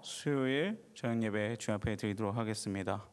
수요일 저녁 예배 주 앞에 드리도록 하겠습니다.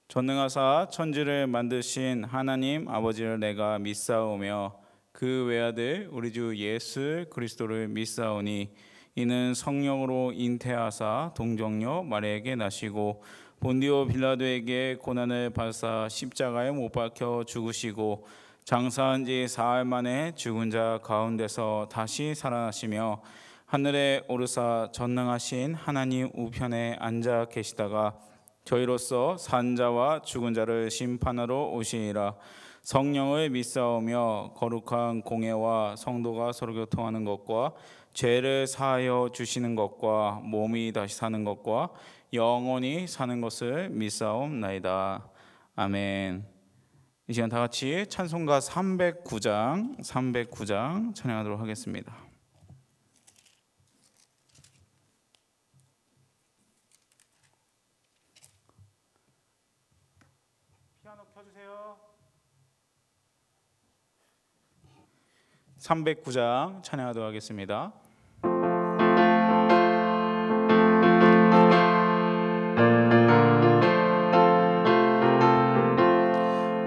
전능하사 천지를 만드신 하나님 아버지를 내가 믿사오며 그 외아들 우리 주 예수 그리스도를 믿사오니 이는 성령으로 잉태하사 동정녀 마리아에게 나시고 본디오 빌라도에게 고난을 받으사 십자가에 못 박혀 죽으시고 장사한 지 사흘 만에 죽은 자 가운데서 다시 살아나시며 하늘에 오르사 전능하신 하나님 우편에 앉아 계시다가 저희로서 산 자와 죽은 자를 심판하러 오시니라. 성령을 믿사오며 거룩한 공예와 성도가 서로 교통하는 것과 죄를 사하여 주시는 것과 몸이 다시 사는 것과 영원히 사는 것을 믿사옵나이다. 아멘. 이 시간 다 같이 찬송가 309장 찬양하도록 하겠습니다. 피아노 켜주세요. 309장 찬양하도록 하겠습니다.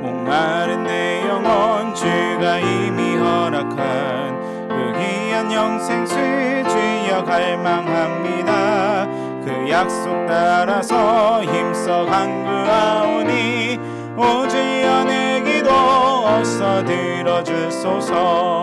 목마른 내 영혼 주가 이미 허락한 그 귀한 영생수 주여 갈망합니다. 그 약속 따라서 힘써 간구하오니 오 주여 내 기도 어서 들어주소서.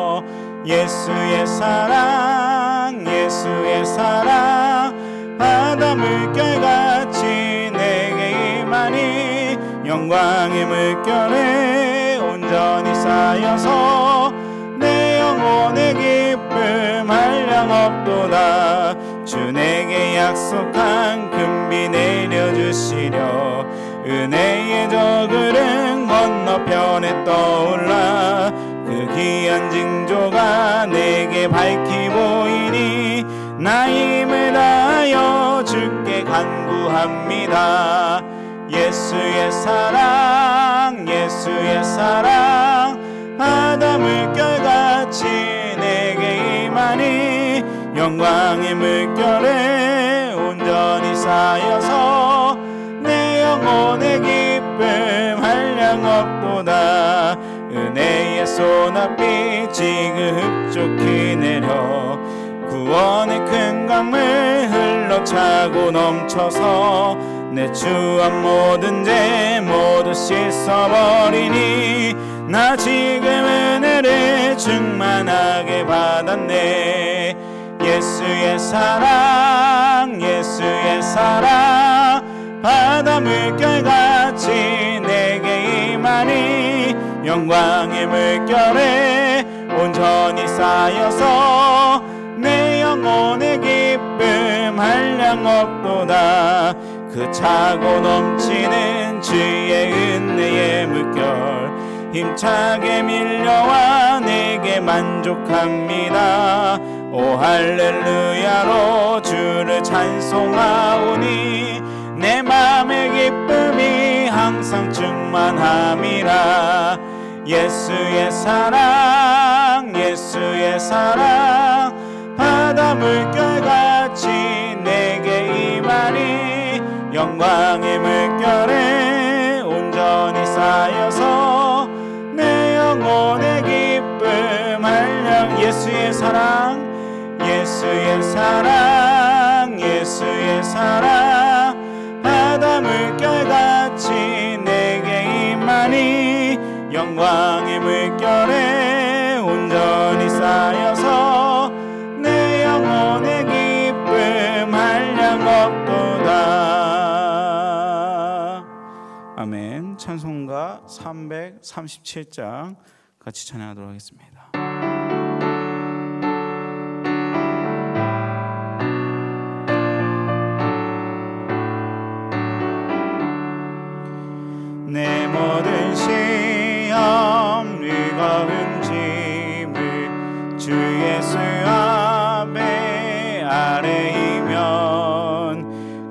예수의 사랑 예수의 사랑 바다 물결같이 내게 임하니 영광의 물결에 온전히 쌓여서 내 영혼의 기쁨 한량없도다. 주 내게 약속한 금비 내려주시려 은혜의 저그른 건너편에 떠올라 그 귀한 징조가 내게 밝히 보이니 나 힘을 다하여 주께 간구합니다. 예수의 사랑 예수의 사랑 바다 물결같이 내게 임하니 영광의 물결에 온전히 쌓여서 내 영혼의 기쁨 한량없도다. 은혜의 소낙비 지극히 내려 구원의 큰 강물 흘러차고 넘쳐서 내 추한 모든 죄 모두 씻어버리니 나 지금 은혜를 충만하게 받았네. 예수의 사랑 예수의 사랑 바다 물결같이 내게 임하니 영광의 물결에 온전히 쌓여서 내 영혼의 기쁨 한량없도다. 그 차고 넘치는 주의 은혜의 물결 힘차게 밀려와 내게 만족합니다. 오 할렐루야로 주를 찬송하오니 내 맘의 기쁨이 항상 충만함이라. 예수의 사랑 예수의 사랑 바다 물결같이 내게 임하니 영광의 물결에 온전히 쌓여서 내 영혼의 기쁨 한량. 예수의 사랑 예수의 사랑 예수의 사랑 바다 물결같이 내게 임하니 영광의 물결에 온전히 쌓여서 내 영혼의 기쁨 한량없도다. 아멘. 찬송가 337장 같이 찬양하도록 하겠습니다. 내 모든 시험 무거운 짐을 주 예수 앞에 아뢰이면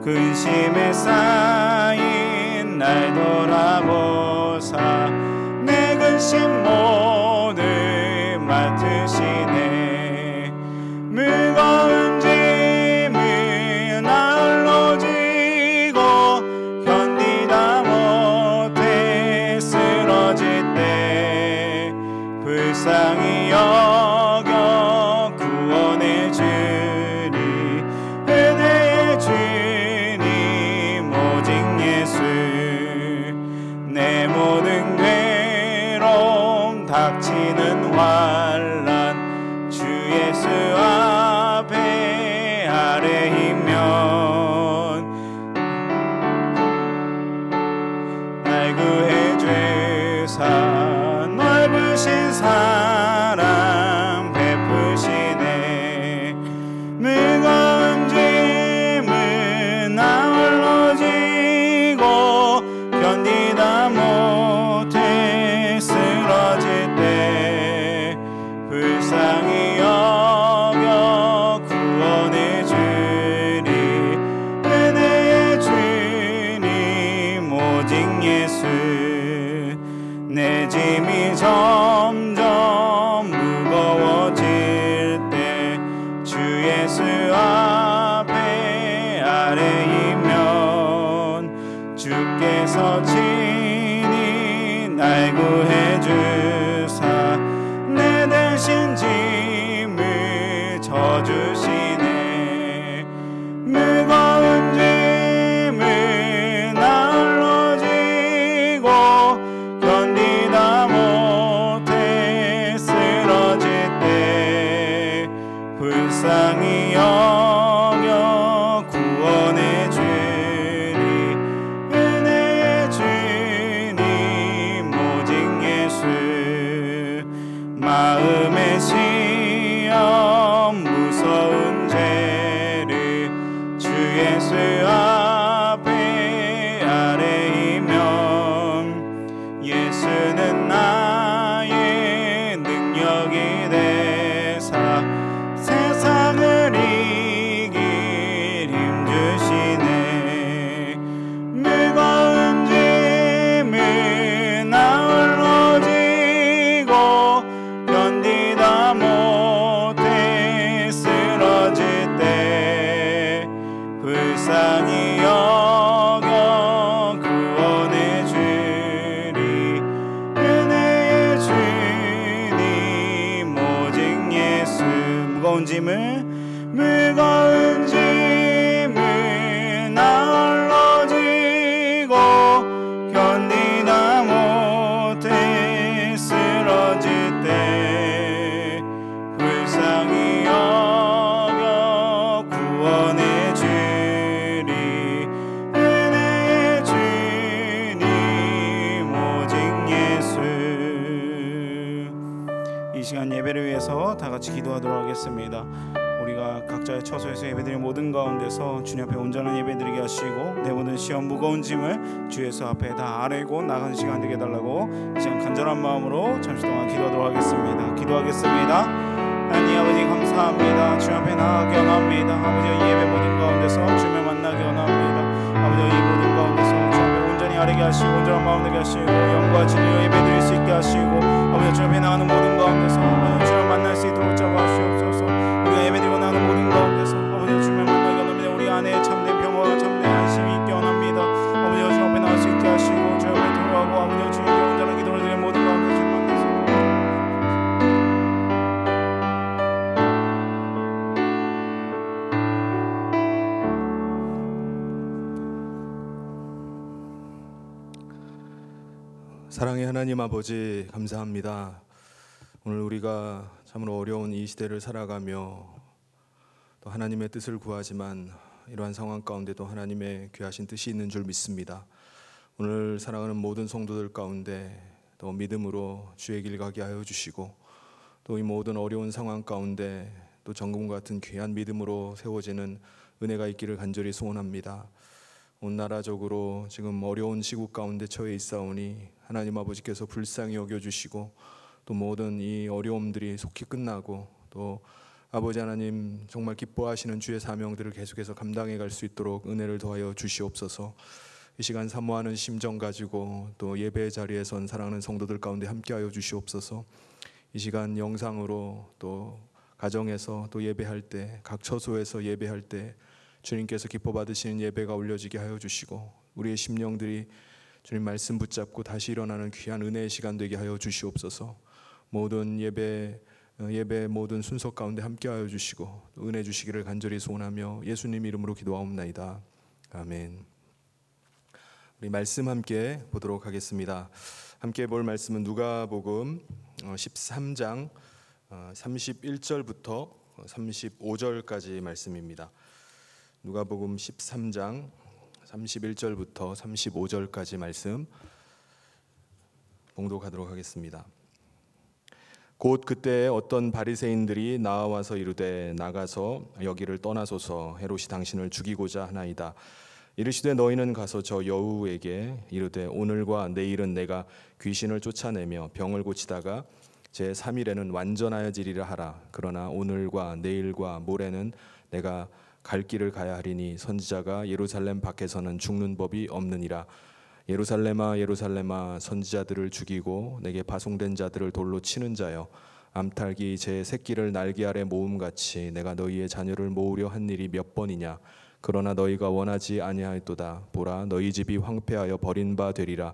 근심에 쌓인 날 돌아보사 내 근심 모두 맡으시네. 무거운 짐을 주께서 친히 날 구해 주사 내 대신 짐을 져주시네. 무거운 짐을 나홀로 지고 견디다 못해 쓰러질 때 불쌍히 여겨 구원해 주니 은혜의 주님 오직 예수. 마음의 시험 무서운 죄를 주 예수 앞에 아뢰이면 예수는 나의 능력이 되사 세상을 이길 힘 주시네. 무거운 짐을 나 홀로 지고 견디다 못해 쓰러질 때 불쌍히 여겨 구원해 주리 은혜의 주님 오직 예수. 무거운 짐을 나 홀로 지고 견디다 못해 쓰러질 때 불쌍히 여겨 구원해 주리 은혜의 주님 오직 예수. 이 시간 예배를 위해서 다 같이 기도하도록 하겠습니다. 우리가 각자의 처소에서 예배드리는 모든 가운데서 주님 앞에 온전한 예배드리게 하시고 내 모든 시험 무거운 짐을 주 예수 앞에 다 아뢰고 나가는 시간 되게 해달라고 이 시간 간절한 마음으로 잠시 동안 기도하도록 하겠습니다. 기도하겠습니다. 하나님 아버지 감사합니다. 주님 앞에 나가게 원합니다. 아버지 이 예배 모든 가운데서 주님을 만나게 원합니다. 아버지 이 모든 가운데서 주 앞에 온전히 아뢰게 하시고 온전한 마음 되게 하시고 영과 진리로 예배드릴 수 있게 하시고 아버지 주 앞에 나가는 모든 가운데서 아버지 주님을 만날 수 있도록 잡아주시옵소서. 우리가 예배드리고 나가는 모든 가운데서 아버지 주님을 만나게 원합니다. 우리 안에 참된 평화와 참된 안심이 있게 원합니다. 아버지 주 앞에 나갈 수 있게 하시고 주 앞에 돌아가고 아버지 주님께 온전한 기도를 드리는 모든 가운데 주님 만나서 사랑의 하나님 아버지 감사합니다. 오늘 우리가 참으로 어려운 이 시대를 살아가며 또 하나님의 뜻을 구하지만 이러한 상황 가운데도 하나님의 귀하신 뜻이 있는 줄 믿습니다. 오늘 살아가는 모든 성도들 가운데 또 믿음으로 주의 길 가게 하여 주시고 또 이 모든 어려운 상황 가운데 또 정금 같은 귀한 믿음으로 세워지는 은혜가 있기를 간절히 소원합니다. 온 나라적으로 지금 어려운 시국 가운데 처해 있사오니 하나님 아버지께서 불쌍히 여겨주시고 또 모든 이 어려움들이 속히 끝나고 또 아버지 하나님 정말 기뻐하시는 주의 사명들을 계속해서 감당해 갈 수 있도록 은혜를 더하여 주시옵소서. 이 시간 사모하는 심정 가지고 또 예배의 자리에 선 사랑하는 성도들 가운데 함께하여 주시옵소서. 이 시간 영상으로 또 가정에서 또 예배할 때 각 처소에서 예배할 때 주님께서 기뻐 받으시는 예배가 올려지게 하여 주시고 우리의 심령들이 주님 말씀 붙잡고 다시 일어나는 귀한 은혜의 시간 되게 하여 주시옵소서. 모든 예배 모든 순서 가운데 함께하여 주시고 은혜 주시기를 간절히 소원하며 예수님 이름으로 기도하옵나이다. 아멘. 우리 말씀 함께 보도록 하겠습니다. 함께 볼 말씀은 누가복음 13장 31절부터 35절까지 말씀입니다. 누가복음 13장 31절부터 35절까지 말씀 봉독하도록 하겠습니다. 곧 그때 어떤 바리새인들이 나와서 이르되 나가서 여기를 떠나소서 헤롯이 당신을 죽이고자 하나이다. 이르시되 너희는 가서 저 여우에게 이르되 오늘과 내일은 내가 귀신을 쫓아내며 병을 고치다가 제 3일에는 완전하여지리라 하라. 그러나 오늘과 내일과 모레는 내가 갈 길을 가야 하리니 선지자가 예루살렘 밖에서는 죽는 법이 없느니라. 예루살렘아 예루살렘아 선지자들을 죽이고 내게 파송된 자들을 돌로 치는 자여 암탉이 제 새끼를 날개 아래 모음같이 내가 너희의 자녀를 모으려 한 일이 몇 번이냐. 그러나 너희가 원하지 아니하였도다. 보라, 너희 집이 황폐하여 버린 바 되리라.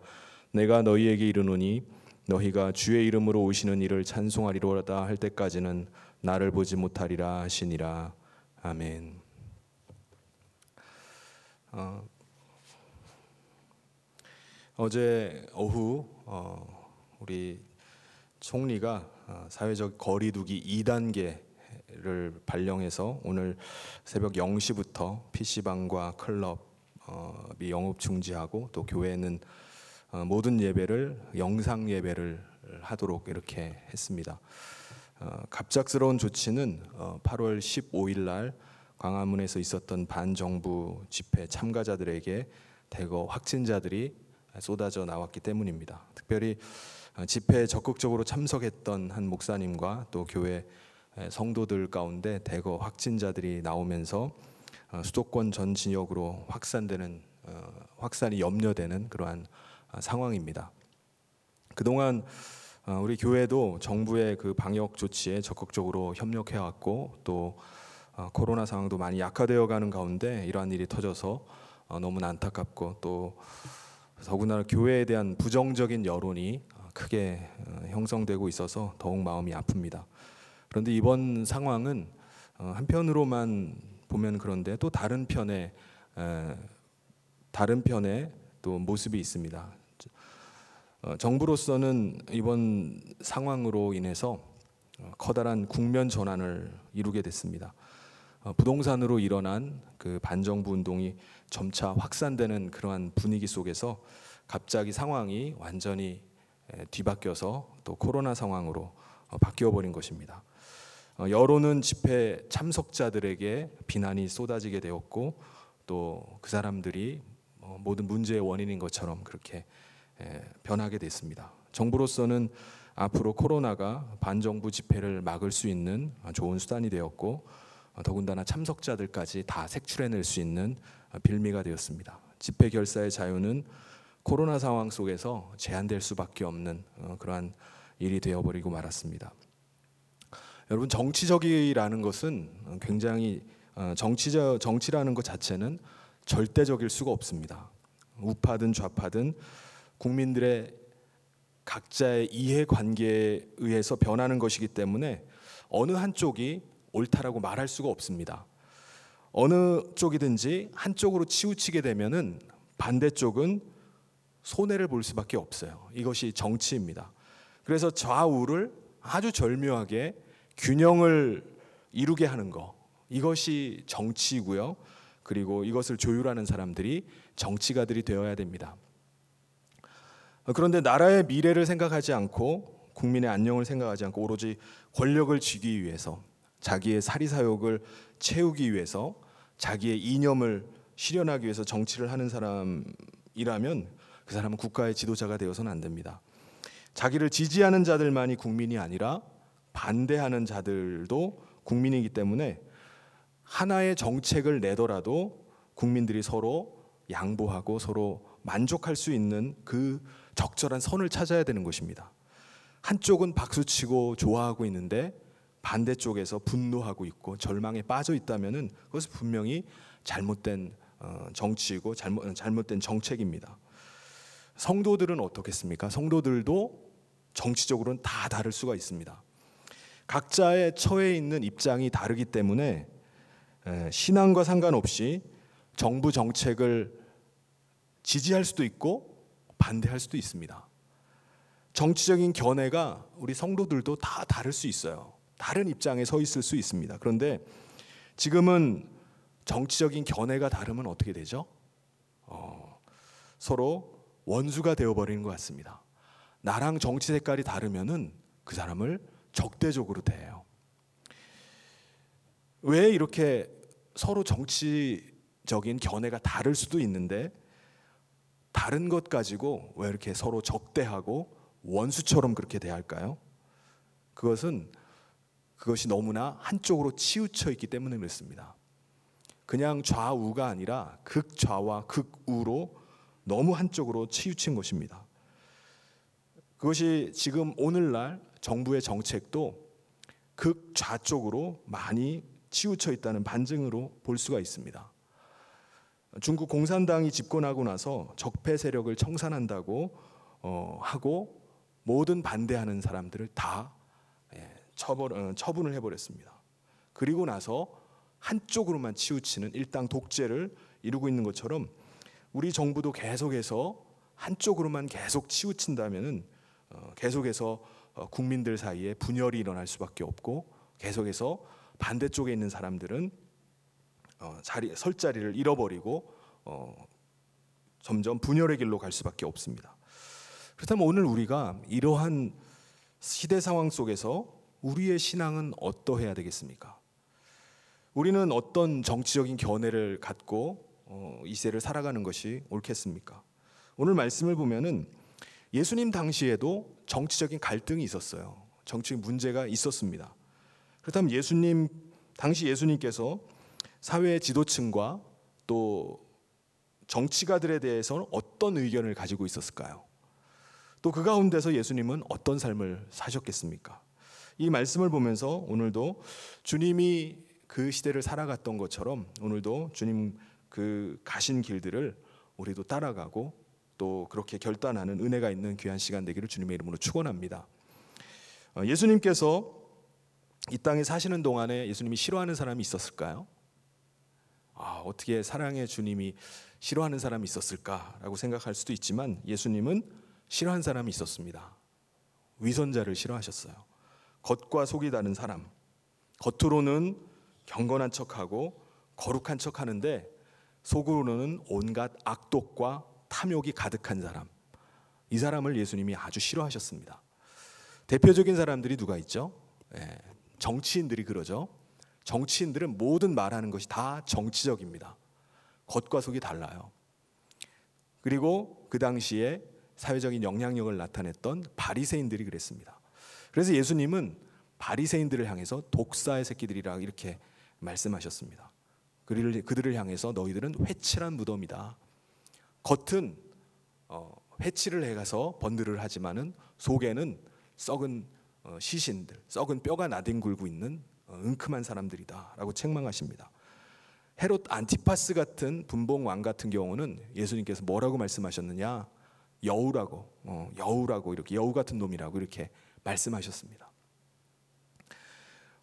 내가 너희에게 이르노니 너희가 주의 이름으로 오시는 이를 찬송하리로다 할 때까지는 나를 보지 못하리라 하시니라. 아멘. 어제 오후 우리 총리가 사회적 거리두기 2단계를 발령해서 오늘 새벽 0시부터 PC방과 클럽이 영업 중지하고 또 교회는 모든 예배를 영상 예배를 하도록 이렇게 했습니다. 갑작스러운 조치는 8월 15일 날 광화문에서 있었던 반정부 집회 참가자들에게 대거 확진자들이 쏟아져 나왔기 때문입니다. 특별히 집회에 적극적으로 참석했던 한 목사님과 또 교회 성도들 가운데 대거 확진자들이 나오면서 수도권 전 지역으로 확산이 염려되는 그러한 상황입니다. 그동안 우리 교회도 정부의 그 방역 조치에 적극적으로 협력해 왔고 또 코로나 상황도 많이 약화되어 가는 가운데 이러한 일이 터져서 너무나 안타깝고 또 더구나 교회에 대한 부정적인 여론이 크게 형성되고 있어서 더욱 마음이 아픕니다. 그런데 이번 상황은 한편으로만 보면 그런데 또 다른 편에 또 모습이 있습니다. 정부로서는 이번 상황으로 인해서 커다란 국면 전환을 이루게 됐습니다. 부동산으로 일어난 그 반정부 운동이 점차 확산되는 그러한 분위기 속에서 갑자기 상황이 완전히 뒤바뀌어서 또 코로나 상황으로 바뀌어버린 것입니다. 여론은 집회 참석자들에게 비난이 쏟아지게 되었고 또 그 사람들이 모든 문제의 원인인 것처럼 그렇게 변하게 됐습니다. 정부로서는 앞으로 코로나가 반정부 집회를 막을 수 있는 좋은 수단이 되었고 더군다나 참석자들까지 다 색출해낼 수 있는 빌미가 되었습니다. 집회 결사의 자유는 코로나 상황 속에서 제한될 수밖에 없는 그러한 일이 되어버리고 말았습니다. 여러분, 정치적이라는 것은 굉장히 정치라는 것 자체는 절대적일 수가 없습니다. 우파든 좌파든 국민들의 각자의 이해관계에 의해서 변하는 것이기 때문에 어느 한쪽이 옳다라고 말할 수가 없습니다. 어느 쪽이든지 한쪽으로 치우치게 되면은 반대쪽은 손해를 볼 수밖에 없어요. 이것이 정치입니다. 그래서 좌우를 아주 절묘하게 균형을 이루게 하는 것, 이것이 정치이고요. 그리고 이것을 조율하는 사람들이 정치가들이 되어야 됩니다. 그런데 나라의 미래를 생각하지 않고 국민의 안녕을 생각하지 않고 오로지 권력을 쥐기 위해서 자기의 사리사욕을 채우기 위해서 자기의 이념을 실현하기 위해서 정치를 하는 사람이라면 그 사람은 국가의 지도자가 되어서는 안 됩니다. 자기를 지지하는 자들만이 국민이 아니라 반대하는 자들도 국민이기 때문에 하나의 정책을 내더라도 국민들이 서로 양보하고 서로 만족할 수 있는 그 적절한 선을 찾아야 되는 것입니다. 한쪽은 박수치고 좋아하고 있는데 반대쪽에서 분노하고 있고 절망에 빠져 있다면은 그것은 분명히 잘못된 정치이고 잘못된 정책입니다. 성도들은 어떻겠습니까? 성도들도 정치적으로는 다 다를 수가 있습니다. 각자의 처해 있는 입장이 다르기 때문에 신앙과 상관없이 정부 정책을 지지할 수도 있고 반대할 수도 있습니다. 정치적인 견해가 우리 성도들도 다 다를 수 있어요. 다른 입장에 서 있을 수 있습니다. 그런데 지금은 정치적인 견해가 다르면 어떻게 되죠? 서로 원수가 되어버리는 것 같습니다. 나랑 정치 색깔이 다르면은 그 사람을 적대적으로 대해요. 왜 이렇게 서로 정치적인 견해가 다를 수도 있는데 다른 것 가지고 왜 이렇게 서로 적대하고 원수처럼 그렇게 대할까요? 그것이 너무나 한쪽으로 치우쳐 있기 때문에 그렇습니다. 그냥 좌우가 아니라 극좌와 극우로 너무 한쪽으로 치우친 것입니다. 그것이 지금 오늘날 정부의 정책도 극좌 쪽으로 많이 치우쳐 있다는 반증으로 볼 수가 있습니다. 중국 공산당이 집권하고 나서 적폐 세력을 청산한다고 하고 모든 반대하는 사람들을 다 처분을 해버렸습니다. 그리고 나서 한쪽으로만 치우치는 일당 독재를 이루고 있는 것처럼 우리 정부도 계속해서 한쪽으로만 계속 치우친다면은 계속해서 국민들 사이에 분열이 일어날 수밖에 없고, 계속해서 반대쪽에 있는 사람들은 설 자리를 잃어버리고 점점 분열의 길로 갈 수밖에 없습니다. 그렇다면 오늘 우리가 이러한 시대 상황 속에서 우리의 신앙은 어떠해야 되겠습니까? 우리는 어떤 정치적인 견해를 갖고 이 시대를 살아가는 것이 옳겠습니까? 오늘 말씀을 보면은 예수님 당시에도 정치적인 갈등이 있었어요. 정치적 문제가 있었습니다. 그렇다면 당시 예수님께서 사회 지도층과 또 정치가들에 대해서는 어떤 의견을 가지고 있었을까요? 또 그 가운데서 예수님은 어떤 삶을 사셨겠습니까? 이 말씀을 보면서 오늘도 주님이 그 시대를 살아갔던 것처럼 오늘도 주님 그 가신 길들을 우리도 따라가고 또 그렇게 결단하는 은혜가 있는 귀한 시간 되기를 주님의 이름으로 축원합니다. 예수님께서 이 땅에 사시는 동안에 예수님이 싫어하는 사람이 있었을까요? 어떻게 사랑의 주님이 싫어하는 사람이 있었을까라고 생각할 수도 있지만 예수님은 싫어하는 사람이 있었습니다. 위선자를 싫어하셨어요. 겉과 속이 다른 사람, 겉으로는 경건한 척하고 거룩한 척하는데 속으로는 온갖 악독과 탐욕이 가득한 사람, 이 사람을 예수님이 아주 싫어하셨습니다. 대표적인 사람들이 누가 있죠? 정치인들이 그러죠. 정치인들은 모든 말하는 것이 다 정치적입니다. 겉과 속이 달라요. 그리고 그 당시에 사회적인 영향력을 나타냈던 바리새인들이 그랬습니다. 그래서 예수님은 바리새인들을 향해서 독사의 새끼들이라 이렇게 말씀하셨습니다. 그들을 향해서 너희들은 회칠한 무덤이다. 겉은 회칠을 해가서 번들을 하지만은 속에는 썩은 시신들, 썩은 뼈가 나뒹굴고 있는 은큼한 사람들이다라고 책망하십니다. 헤롯 안티파스 같은 분봉 왕 같은 경우는 예수님께서 뭐라고 말씀하셨느냐? 여우라고 이렇게 여우 같은 놈이라고 이렇게 말씀하셨습니다.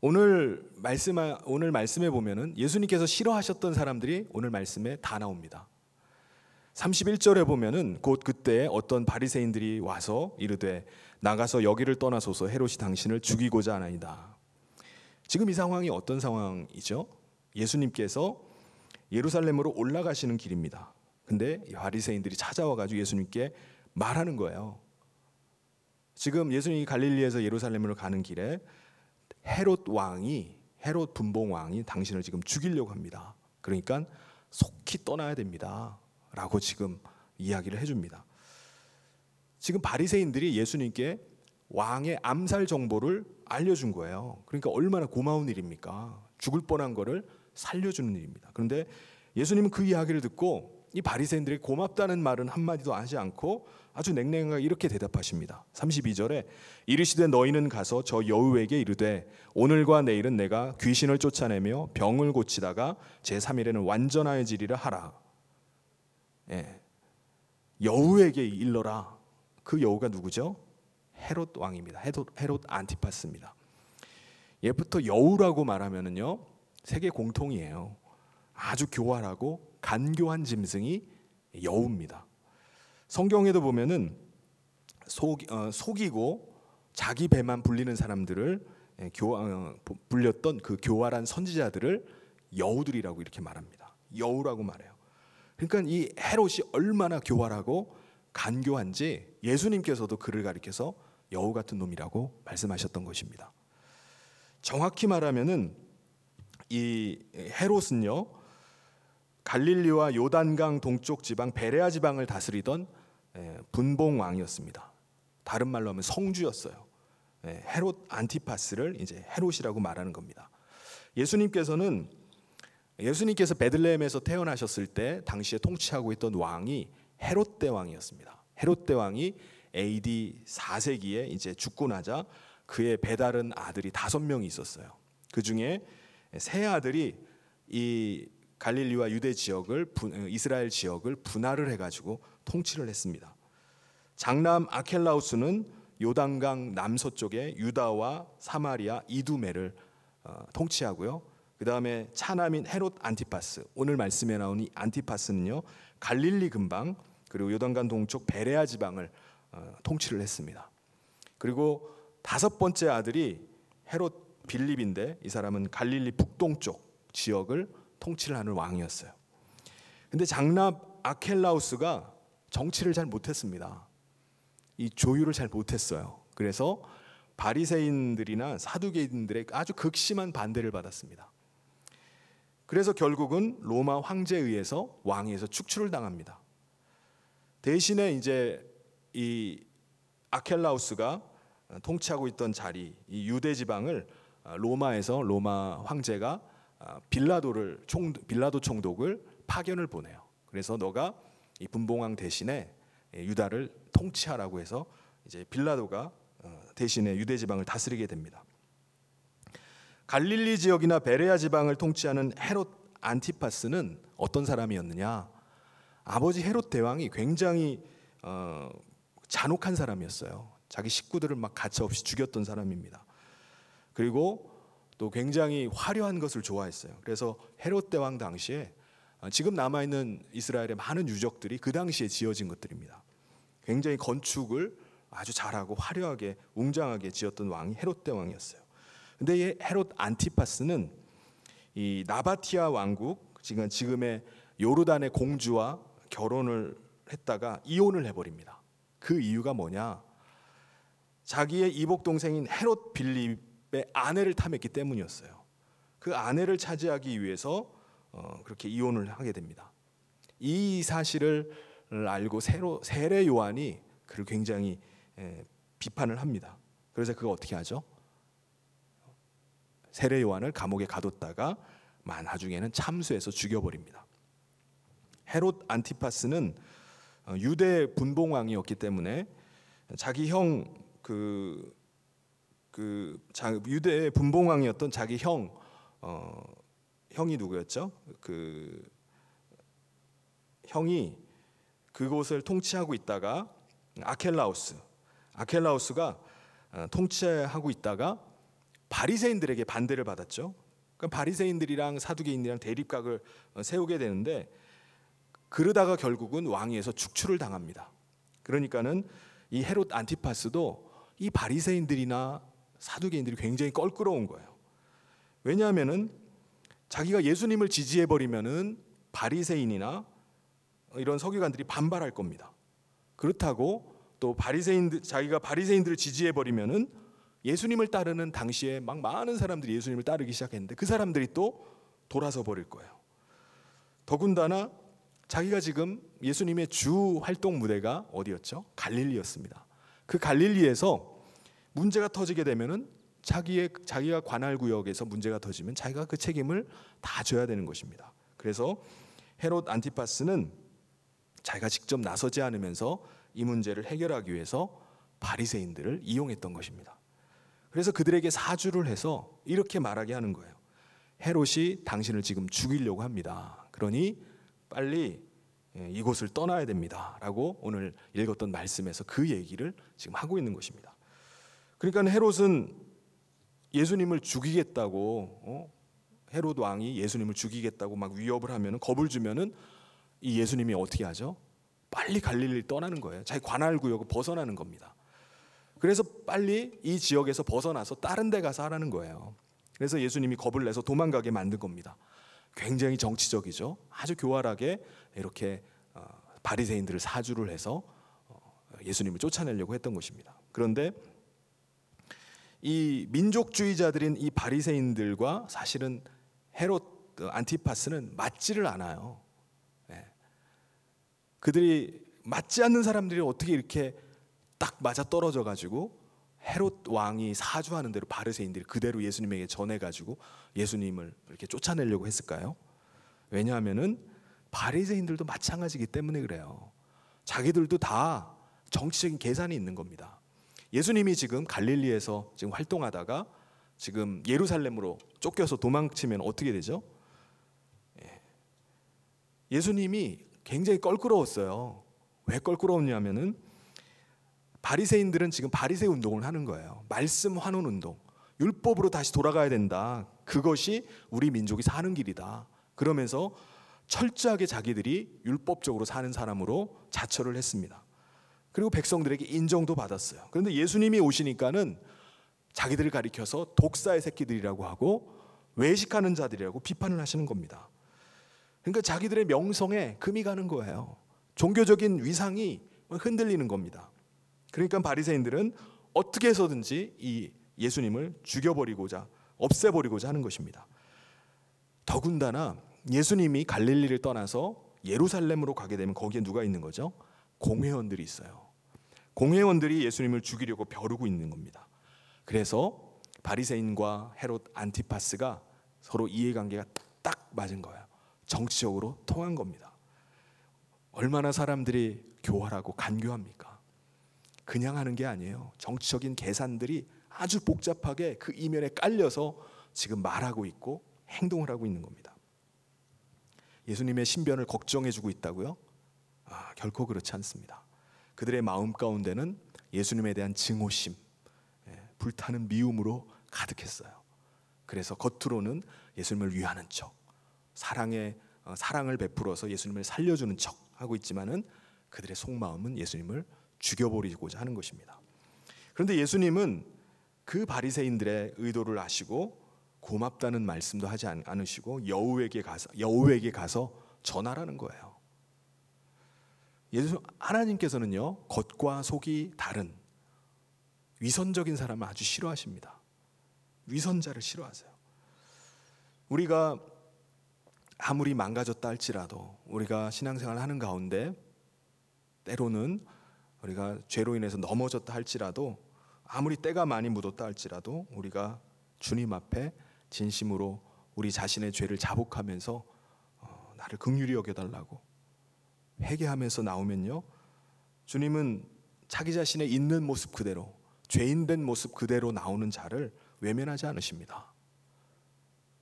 오늘 말씀에 보면은 예수님께서 싫어하셨던 사람들이 오늘 말씀에 다 나옵니다. 31절에 보면은 곧 그때 어떤 바리새인들이 와서 이르되 나가서 여기를 떠나소서 헤롯이 당신을 죽이고자 하나이다. 지금 이 상황이 어떤 상황이죠? 예수님께서 예루살렘으로 올라가시는 길입니다. 근데 바리새인들이 찾아와 가지고 예수님께 말하는 거예요. 지금 예수님이 갈릴리에서 예루살렘으로 가는 길에 헤롯 분봉 왕이 당신을 지금 죽이려고 합니다. 그러니까 속히 떠나야 됩니다 라고 지금 이야기를 해줍니다. 지금 바리새인들이 예수님께 왕의 암살 정보를 알려준 거예요. 그러니까 얼마나 고마운 일입니까? 죽을 뻔한 거를 살려주는 일입니다. 그런데 예수님은 그 이야기를 듣고 이 바리새인들이 고맙다는 말은 한마디도 하지 않고 아주 냉랭하게 이렇게 대답하십니다. 32절에 이르시되 너희는 가서 저 여우에게 이르되 오늘과 내일은 내가 귀신을 쫓아내며 병을 고치다가 제3일에는 완전하여지리라 하라. 여우에게 일러라. 그 여우가 누구죠? 헤롯 왕입니다. 헤롯 안티파스입니다. 예부터 여우라고 말하면은요 세계 공통이에요. 아주 교활하고 간교한 짐승이 여우입니다. 성경에도 보면은 속이고 자기 배만 불리는 사람들을 불렸던 그 교활한 선지자들을 여우들이라고 이렇게 말합니다. 여우라고 말해요. 그러니까 이 헤롯이 얼마나 교활하고 간교한지 예수님께서도 그를 가리켜서 여우 같은 놈이라고 말씀하셨던 것입니다. 정확히 말하면은 이 헤롯은요 갈릴리와 요단강 동쪽 지방 베레아 지방을 다스리던 분봉 왕이었습니다. 다른 말로 하면 성주였어요. 헤롯 안티파스를 이제 헤롯이라고 말하는 겁니다. 예수님께서 베들레헴에서 태어나셨을 때 당시에 통치하고 있던 왕이 헤롯 대왕이었습니다. 헤롯 대왕이 AD 4세기에 이제 죽고 나자 그의 배다른 아들이 5명이 있었어요. 그 중에 세 아들이 이 갈릴리와 유대 지역을 이스라엘 지역을 분할을 해가지고 통치를 했습니다. 장남 아켈라우스는 요단강 남서쪽에 유다와 사마리아 이두메를 통치하고요. 그 다음에 차남인 헤롯 안티파스, 오늘 말씀에 나온 이 안티파스는요 갈릴리 근방 그리고 요단강 동쪽 베레아 지방을 통치를 했습니다. 그리고 다섯 번째 아들이 헤롯 빌립인데 이 사람은 갈릴리 북동쪽 지역을 통치를 하는 왕이었어요. 근데 장남 아켈라우스가 정치를 잘 못했습니다. 이 조율을 잘 못했어요. 그래서 바리새인들이나 사두개인들의 아주 극심한 반대를 받았습니다. 그래서 결국은 로마 황제에 의해서 왕위에서 축출을 당합니다. 대신에 이제 이 아켈라우스가 통치하고 있던 자리, 이 유대 지방을 로마에서 로마 황제가 빌라도 총독을 파견을 보내요. 그래서 너가 이 분봉왕 대신에 유다를 통치하라고 해서 이제 빌라도가 대신에 유대 지방을 다스리게 됩니다. 갈릴리 지역이나 베레아 지방을 통치하는 헤롯 안티파스는 어떤 사람이었느냐? 아버지 헤롯 대왕이 굉장히 잔혹한 사람이었어요. 자기 식구들을 막 가차없이 죽였던 사람입니다. 그리고 또 굉장히 화려한 것을 좋아했어요. 그래서 헤롯 대왕 당시에 지금 남아있는 이스라엘의 많은 유적들이 그 당시에 지어진 것들입니다. 굉장히 건축을 아주 잘하고 화려하게 웅장하게 지었던 왕이 헤롯 대왕이었어요. 근데 이 헤롯 안티파스는 이 나바티아 왕국, 지금의 요르단의 공주와 결혼을 했다가 이혼을 해버립니다. 그 이유가 뭐냐? 자기의 이복 동생인 헤롯 빌립의 아내를 탐했기 때문이었어요. 그 아내를 차지하기 위해서 그렇게 이혼을 하게 됩니다. 이 사실을 알고 세례 요한이 그를 굉장히 비판을 합니다. 그래서 그거 어떻게 하죠? 세례 요한을 감옥에 가뒀다가 나중에는 참수해서 죽여버립니다. 헤롯 안티파스는 유대 분봉왕이었기 때문에 자기 형 유대 분봉왕이었던 자기 형이 누구였죠? 형이 그곳을 통치하고 있다가 아켈라우스가 통치하고 있다가 바리새인들에게 반대를 받았죠. 그러니까 바리새인들이랑 사두개인들이랑 대립각을 세우게 되는데 그러다가 결국은 왕위에서 축출을 당합니다. 그러니까는 이 헤롯 안티파스도 이 바리새인들이나 사두개인들이 굉장히 껄끄러운 거예요. 왜냐하면은 자기가 예수님을 지지해 버리면은 바리새인이나 이런 서기관들이 반발할 겁니다. 그렇다고 또 자기가 바리새인들을 지지해 버리면은 예수님을 따르는 당시에 막 많은 사람들이 예수님을 따르기 시작했는데 그 사람들이 또 돌아서 버릴 거예요. 더군다나 자기가 지금 예수님의 주 활동 무대가 어디였죠? 갈릴리였습니다. 그 갈릴리에서 문제가 터지게 되면은 자기가 관할 구역에서 문제가 터지면 자기가 그 책임을 다 져야 되는 것입니다. 그래서 헤롯 안티파스는 자기가 직접 나서지 않으면서 이 문제를 해결하기 위해서 바리새인들을 이용했던 것입니다. 그래서 그들에게 사주를 해서 이렇게 말하게 하는 거예요. 헤롯이 당신을 지금 죽이려고 합니다. 그러니 빨리 이곳을 떠나야 됩니다. 라고 오늘 읽었던 말씀에서 그 얘기를 지금 하고 있는 것입니다. 그러니까 헤롯은 예수님을 죽이겠다고 헤롯 왕이 예수님을 죽이겠다고 막 위협을 하면 겁을 주면은 이 예수님이 어떻게 하죠? 빨리 갈릴리를 떠나는 거예요. 자기 관할 구역을 벗어나는 겁니다. 그래서 빨리 이 지역에서 벗어나서 다른 데 가서 하라는 거예요. 그래서 예수님이 겁을 내서 도망가게 만든 겁니다. 굉장히 정치적이죠. 아주 교활하게 이렇게 바리새인들을 사주를 해서 예수님을 쫓아내려고 했던 것입니다. 그런데 이 민족주의자들인 이 바리새인들과 사실은 헤롯 안티파스는 맞지를 않아요. 그들이 맞지 않는 사람들이 어떻게 이렇게 딱 맞아 떨어져 가지고 헤롯 왕이 사주하는 대로 바리새인들이 그대로 예수님에게 전해 가지고 예수님을 이렇게 쫓아내려고 했을까요? 왜냐하면은 바리새인들도 마찬가지이기 때문에 그래요. 자기들도 다 정치적인 계산이 있는 겁니다. 예수님이 지금 갈릴리에서 지금 활동하다가 지금 예루살렘으로 쫓겨서 도망치면 어떻게 되죠? 예수님이 굉장히 껄끄러웠어요. 왜 껄끄러웠냐면은 바리새인들은 지금 바리새 운동을 하는 거예요. 말씀 환원 운동. 율법으로 다시 돌아가야 된다. 그것이 우리 민족이 사는 길이다. 그러면서 철저하게 자기들이 율법적으로 사는 사람으로 자처를 했습니다. 그리고 백성들에게 인정도 받았어요. 그런데 예수님이 오시니까는 자기들을 가리켜서 독사의 새끼들이라고 하고 외식하는 자들이라고 비판을 하시는 겁니다. 그러니까 자기들의 명성에 금이 가는 거예요. 종교적인 위상이 흔들리는 겁니다. 그러니까 바리새인들은 어떻게 해서든지 이 예수님을 죽여버리고자, 없애버리고자 하는 것입니다. 더군다나 예수님이 갈릴리를 떠나서 예루살렘으로 가게 되면 거기에 누가 있는 거죠? 공회원들이 있어요. 공회원들이 예수님을 죽이려고 벼르고 있는 겁니다. 그래서 바리새인과 헤롯 안티파스가 서로 이해관계가 딱 맞은 거예요. 정치적으로 통한 겁니다. 얼마나 사람들이 교활하고 간교합니까? 그냥 하는 게 아니에요. 정치적인 계산들이 아주 복잡하게 그 이면에 깔려서 지금 말하고 있고 행동을 하고 있는 겁니다. 예수님의 신변을 걱정해주고 있다고요? 결코 그렇지 않습니다. 그들의 마음 가운데는 예수님에 대한 증오심, 불타는 미움으로 가득했어요. 그래서 겉으로는 예수님을 위하는 척, 사랑을 베풀어서 예수님을 살려주는 척 하고 있지만은 그들의 속마음은 예수님을 죽여버리고자 하는 것입니다. 그런데 예수님은 그 바리새인들의 의도를 아시고 고맙다는 말씀도 하지 않으시고 여우에게 가서 전하라는 거예요. 하나님께서는요, 겉과 속이 다른 위선적인 사람을 아주 싫어하십니다. 위선자를 싫어하세요. 우리가 아무리 망가졌다 할지라도, 우리가 신앙생활을 하는 가운데 때로는 우리가 죄로 인해서 넘어졌다 할지라도, 아무리 때가 많이 묻었다 할지라도 우리가 주님 앞에 진심으로 우리 자신의 죄를 자복하면서 나를 긍휼히 여겨달라고 회개하면서 나오면요, 주님은 자기 자신의 있는 모습 그대로, 죄인된 모습 그대로 나오는 자를 외면하지 않으십니다.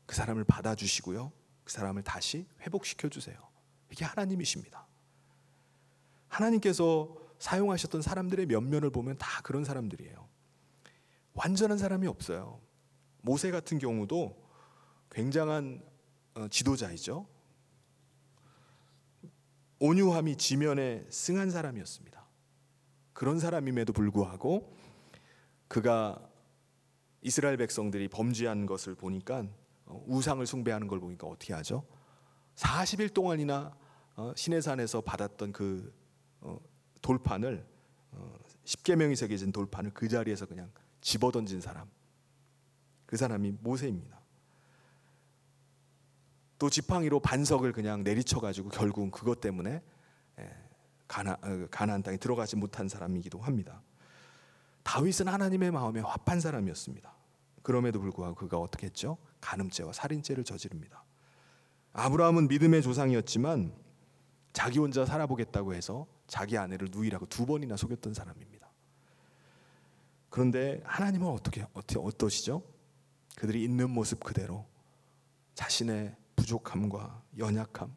그 사람을 받아주시고요, 그 사람을 다시 회복시켜 주세요. 이게 하나님이십니다. 하나님께서 사용하셨던 사람들의 면면을 보면 다 그런 사람들이에요. 완전한 사람이 없어요. 모세 같은 경우도 굉장한 지도자이죠. 온유함이 지면에 승한 사람이었습니다. 그런 사람임에도 불구하고 그가 이스라엘 백성들이 범죄한 것을 보니까, 우상을 숭배하는 걸 보니까 어떻게 하죠? 40일 동안이나 시내산에서 받았던 그 돌판을, 10계명이 새겨진 돌판을 그 자리에서 그냥 집어던진 사람, 그 사람이 모세입니다. 또 지팡이로 반석을 그냥 내리쳐가지고 결국은 그것 때문에 가나안 땅에 들어가지 못한 사람이기도 합니다. 다윗은 하나님의 마음에 합한 사람이었습니다. 그럼에도 불구하고 그가 어떻게 했죠? 간음죄와 살인죄를 저지릅니다. 아브라함은 믿음의 조상이었지만 자기 혼자 살아보겠다고 해서 자기 아내를 누이라고 2번이나 속였던 사람입니다. 그런데 하나님은 어떠시죠? 그들이 있는 모습 그대로 자신의 부족함과 연약함,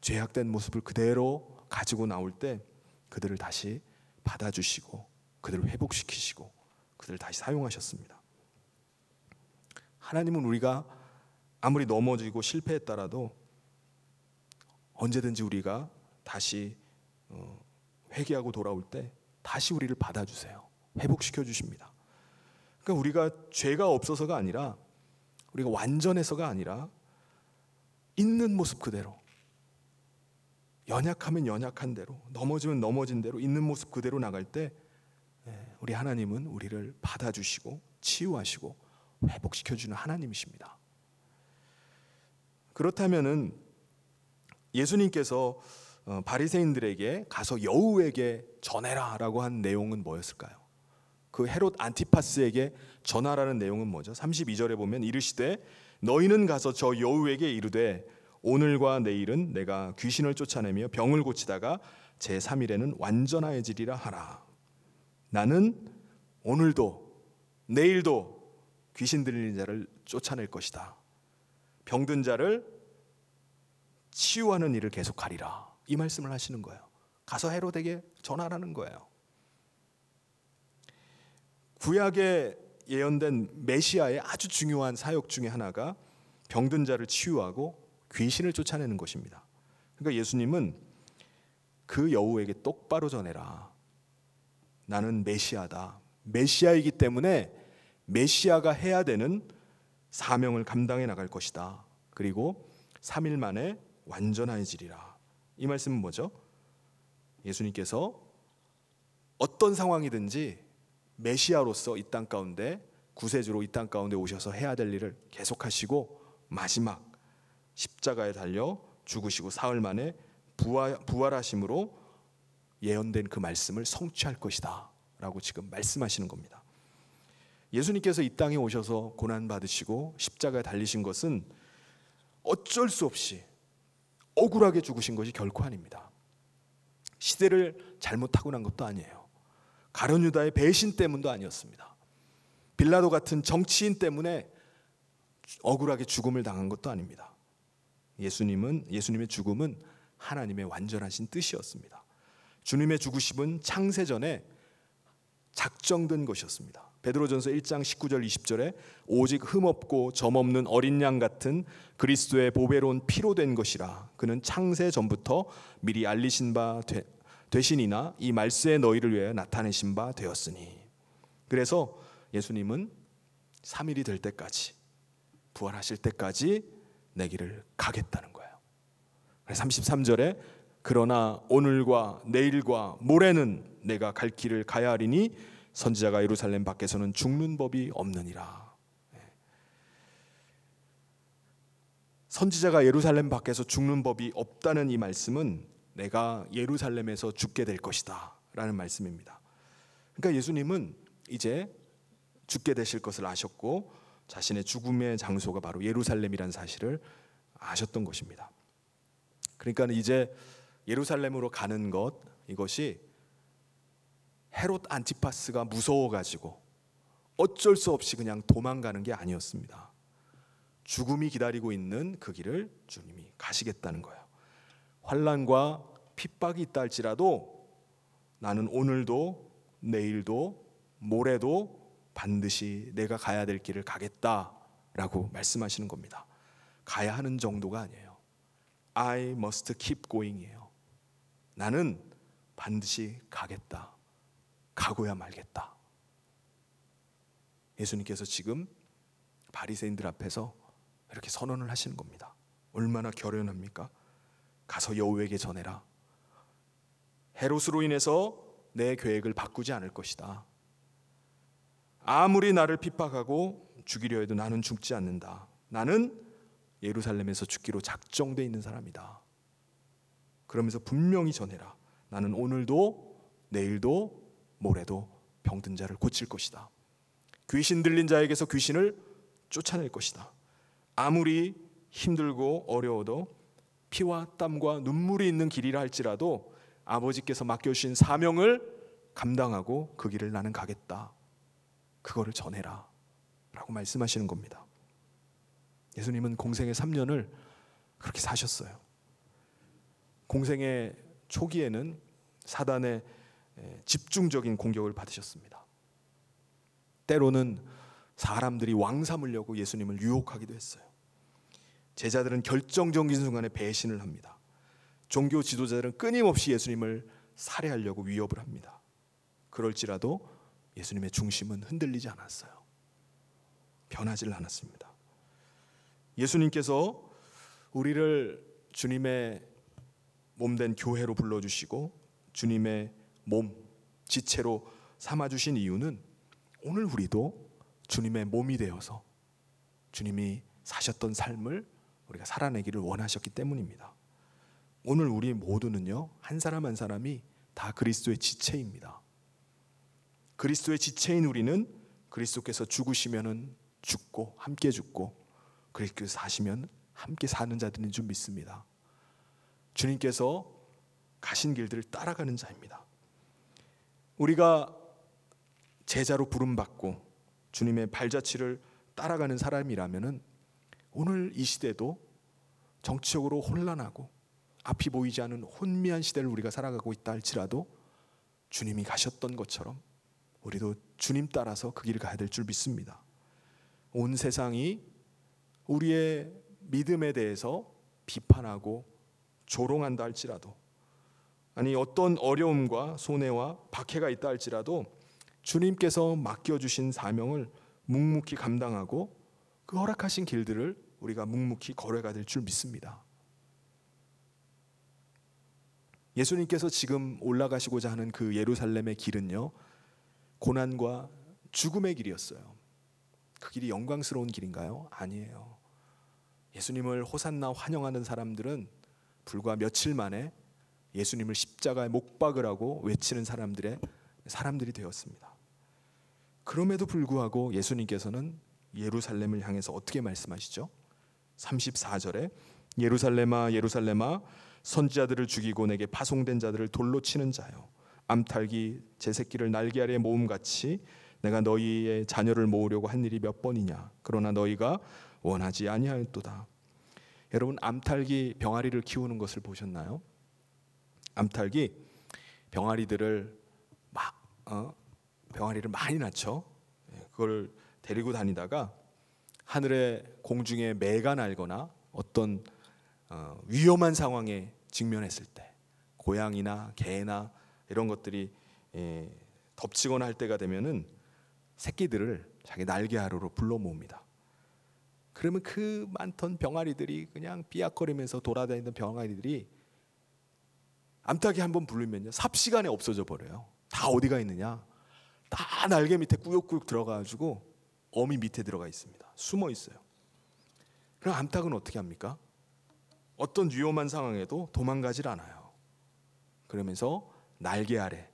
죄악된 모습을 그대로 가지고 나올 때 그들을 다시 받아주시고 그들을 회복시키시고 그들을 다시 사용하셨습니다. 하나님은 우리가 아무리 넘어지고 실패했더라도 언제든지 우리가 다시 회개하고 돌아올 때 다시 우리를 받아주세요. 회복시켜 주십니다. 그러니까 우리가 죄가 없어서가 아니라, 우리가 완전해서가 아니라 있는 모습 그대로, 연약하면 연약한 대로, 넘어지면 넘어진 대로 있는 모습 그대로 나갈 때 우리 하나님은 우리를 받아주시고 치유하시고 회복시켜주는 하나님이십니다. 그렇다면은 예수님께서 바리새인들에게 가서 여우에게 전해라라고 한 내용은 뭐였을까요? 그 헤롯 안티파스에게 전하라는 내용은 뭐죠? 32절에 보면 이르시되 너희는 가서 저 여우에게 이르되 오늘과 내일은 내가 귀신을 쫓아내며 병을 고치다가 제3일에는 완전하여지리라 하라. 나는 오늘도 내일도 귀신 들리는 자를 쫓아낼 것이다. 병든 자를 치유하는 일을 계속하리라. 이 말씀을 하시는 거예요. 가서 헤롯에게 전하라는 거예요. 구약에 예언된 메시아의 아주 중요한 사역 중에 하나가 병든 자를 치유하고 귀신을 쫓아내는 것입니다. 그러니까 예수님은 그 여우에게 똑바로 전해라. 나는 메시아다. 메시아이기 때문에 메시아가 해야 되는 사명을 감당해 나갈 것이다. 그리고 3일 만에 완전해지리라. 이 말씀은 뭐죠? 예수님께서 어떤 상황이든지 메시아로서 이 땅 가운데, 구세주로 이 땅 가운데 오셔서 해야 될 일을 계속하시고 마지막 십자가에 달려 죽으시고 사흘 만에 부활하심으로 예언된 그 말씀을 성취할 것이다 라고 지금 말씀하시는 겁니다. 예수님께서 이 땅에 오셔서 고난받으시고 십자가에 달리신 것은 어쩔 수 없이 억울하게 죽으신 것이 결코 아닙니다. 시대를 잘못 타고난 것도 아니에요. 가룟 유다의 배신 때문도 아니었습니다. 빌라도 같은 정치인 때문에 억울하게 죽음을 당한 것도 아닙니다. 예수님의 죽음은 하나님의 완전하신 뜻이었습니다. 주님의 죽으심은 창세전에 작정된 것이었습니다. 베드로전서 1장 19절 20절에 오직 흠없고 점없는 어린 양 같은 그리스도의 보배로운 피로 된 것이라. 그는 창세 전부터 미리 알리신 바 되시니나 이 말세에 너희를 위해 나타내신 바 되었으니. 그래서 예수님은 3일이 될 때까지, 부활하실 때까지 내 길을 가겠다는 거예요. 33절에 그러나 오늘과 내일과 모레는 내가 갈 길을 가야 하리니 선지자가 예루살렘 밖에서는 죽는 법이 없느니라. 선지자가 예루살렘 밖에서 죽는 법이 없다는 이 말씀은 내가 예루살렘에서 죽게 될 것이다 라는 말씀입니다. 그러니까 예수님은 이제 죽게 되실 것을 아셨고 자신의 죽음의 장소가 바로 예루살렘이라는 사실을 아셨던 것입니다. 그러니까 이제 예루살렘으로 가는 것, 이것이 헤롯 안티파스가 무서워가지고 어쩔 수 없이 그냥 도망가는 게 아니었습니다. 죽음이 기다리고 있는 그 길을 주님이 가시겠다는 거예요. 환난과 핍박이 있다 할지라도 나는 오늘도 내일도 모레도 반드시 내가 가야 될 길을 가겠다라고 말씀하시는 겁니다. 가야 하는 정도가 아니에요. I must keep going이에요. 나는 반드시 가겠다. 가고야 말겠다. 예수님께서 지금 바리새인들 앞에서 이렇게 선언을 하시는 겁니다. 얼마나 결연합니까? 가서 여우에게 전해라. 헤롯으로 인해서 내 계획을 바꾸지 않을 것이다. 아무리 나를 핍박하고 죽이려 해도 나는 죽지 않는다. 나는 예루살렘에서 죽기로 작정되어 있는 사람이다. 그러면서 분명히 전해라. 나는 오늘도 내일도 모레도 병든 자를 고칠 것이다. 귀신 들린 자에게서 귀신을 쫓아낼 것이다. 아무리 힘들고 어려워도 피와 땀과 눈물이 있는 길이라 할지라도 아버지께서 맡겨주신 사명을 감당하고 그 길을 나는 가겠다. 그거를 전해라 라고 말씀하시는 겁니다. 예수님은 공생의 3년을 그렇게 사셨어요. 공생의 초기에는 사단의 집중적인 공격을 받으셨습니다. 때로는 사람들이 왕 삼으려고 예수님을 유혹하기도 했어요. 제자들은 결정적인 순간에 배신을 합니다. 종교 지도자들은 끊임없이 예수님을 살해하려고 위협을 합니다. 그럴지라도 예수님의 중심은 흔들리지 않았어요. 변하지 않았습니다. 예수님께서 우리를 주님의 몸된 교회로 불러주시고 주님의 몸, 지체로 삼아주신 이유는 오늘 우리도 주님의 몸이 되어서 주님이 사셨던 삶을 우리가 살아내기를 원하셨기 때문입니다. 오늘 우리 모두는요, 한 사람 한 사람이 다 그리스도의 지체입니다. 그리스도의 지체인 우리는 그리스도께서 죽으시면은 죽고 함께 죽고 그리스도께서 사시면 함께 사는 자들인 줄 믿습니다. 주님께서 가신 길들을 따라가는 자입니다. 우리가 제자로 부름받고 주님의 발자취를 따라가는 사람이라면은 오늘 이 시대도 정치적으로 혼란하고 앞이 보이지 않는 혼미한 시대를 우리가 살아가고 있다 할지라도 주님이 가셨던 것처럼 우리도 주님 따라서 그 길을 가야 될 줄 믿습니다. 온 세상이 우리의 믿음에 대해서 비판하고 조롱한다 할지라도, 아니 어떤 어려움과 손해와 박해가 있다 할지라도 주님께서 맡겨주신 사명을 묵묵히 감당하고 그 허락하신 길들을 우리가 묵묵히 걸어가야 될 줄 믿습니다. 예수님께서 지금 올라가시고자 하는 그 예루살렘의 길은요, 고난과 죽음의 길이었어요. 그 길이 영광스러운 길인가요? 아니에요. 예수님을 호산나 환영하는 사람들은 불과 며칠 만에 예수님을 십자가에 못 박으라고 외치는 사람들이 되었습니다. 그럼에도 불구하고 예수님께서는 예루살렘을 향해서 어떻게 말씀하시죠? 34절에 예루살렘아 예루살렘아 선지자들을 죽이고 내게 파송된 자들을 돌로 치는 자요, 암탉이 제 새끼를 날개 아래 모음같이 내가 너희의 자녀를 모으려고 한 일이 몇 번이냐, 그러나 너희가 원하지 아니하였도다. 여러분, 암탉이 병아리를 키우는 것을 보셨나요? 암탉이 병아리들을 병아리를 많이 낳죠. 그걸 데리고 다니다가 하늘에 공중에 매가 날거나 어떤 위험한 상황에 직면했을 때, 고양이나 개나 이런 것들이 덮치거나 할 때가 되면은 새끼들을 자기 날개 아래로 불러 모읍니다. 그러면 그 많던 병아리들이 그냥 삐약거리면서 돌아다니던 병아리들이 암탉이 한번 부르면요 삽시간에 없어져 버려요. 다 어디가 있느냐? 다 날개 밑에 꾸역꾸역 들어가가지고 어미 밑에 들어가 있습니다. 숨어 있어요. 그럼 암탉은 어떻게 합니까? 어떤 위험한 상황에도 도망가질 않아요. 그러면서 날개 아래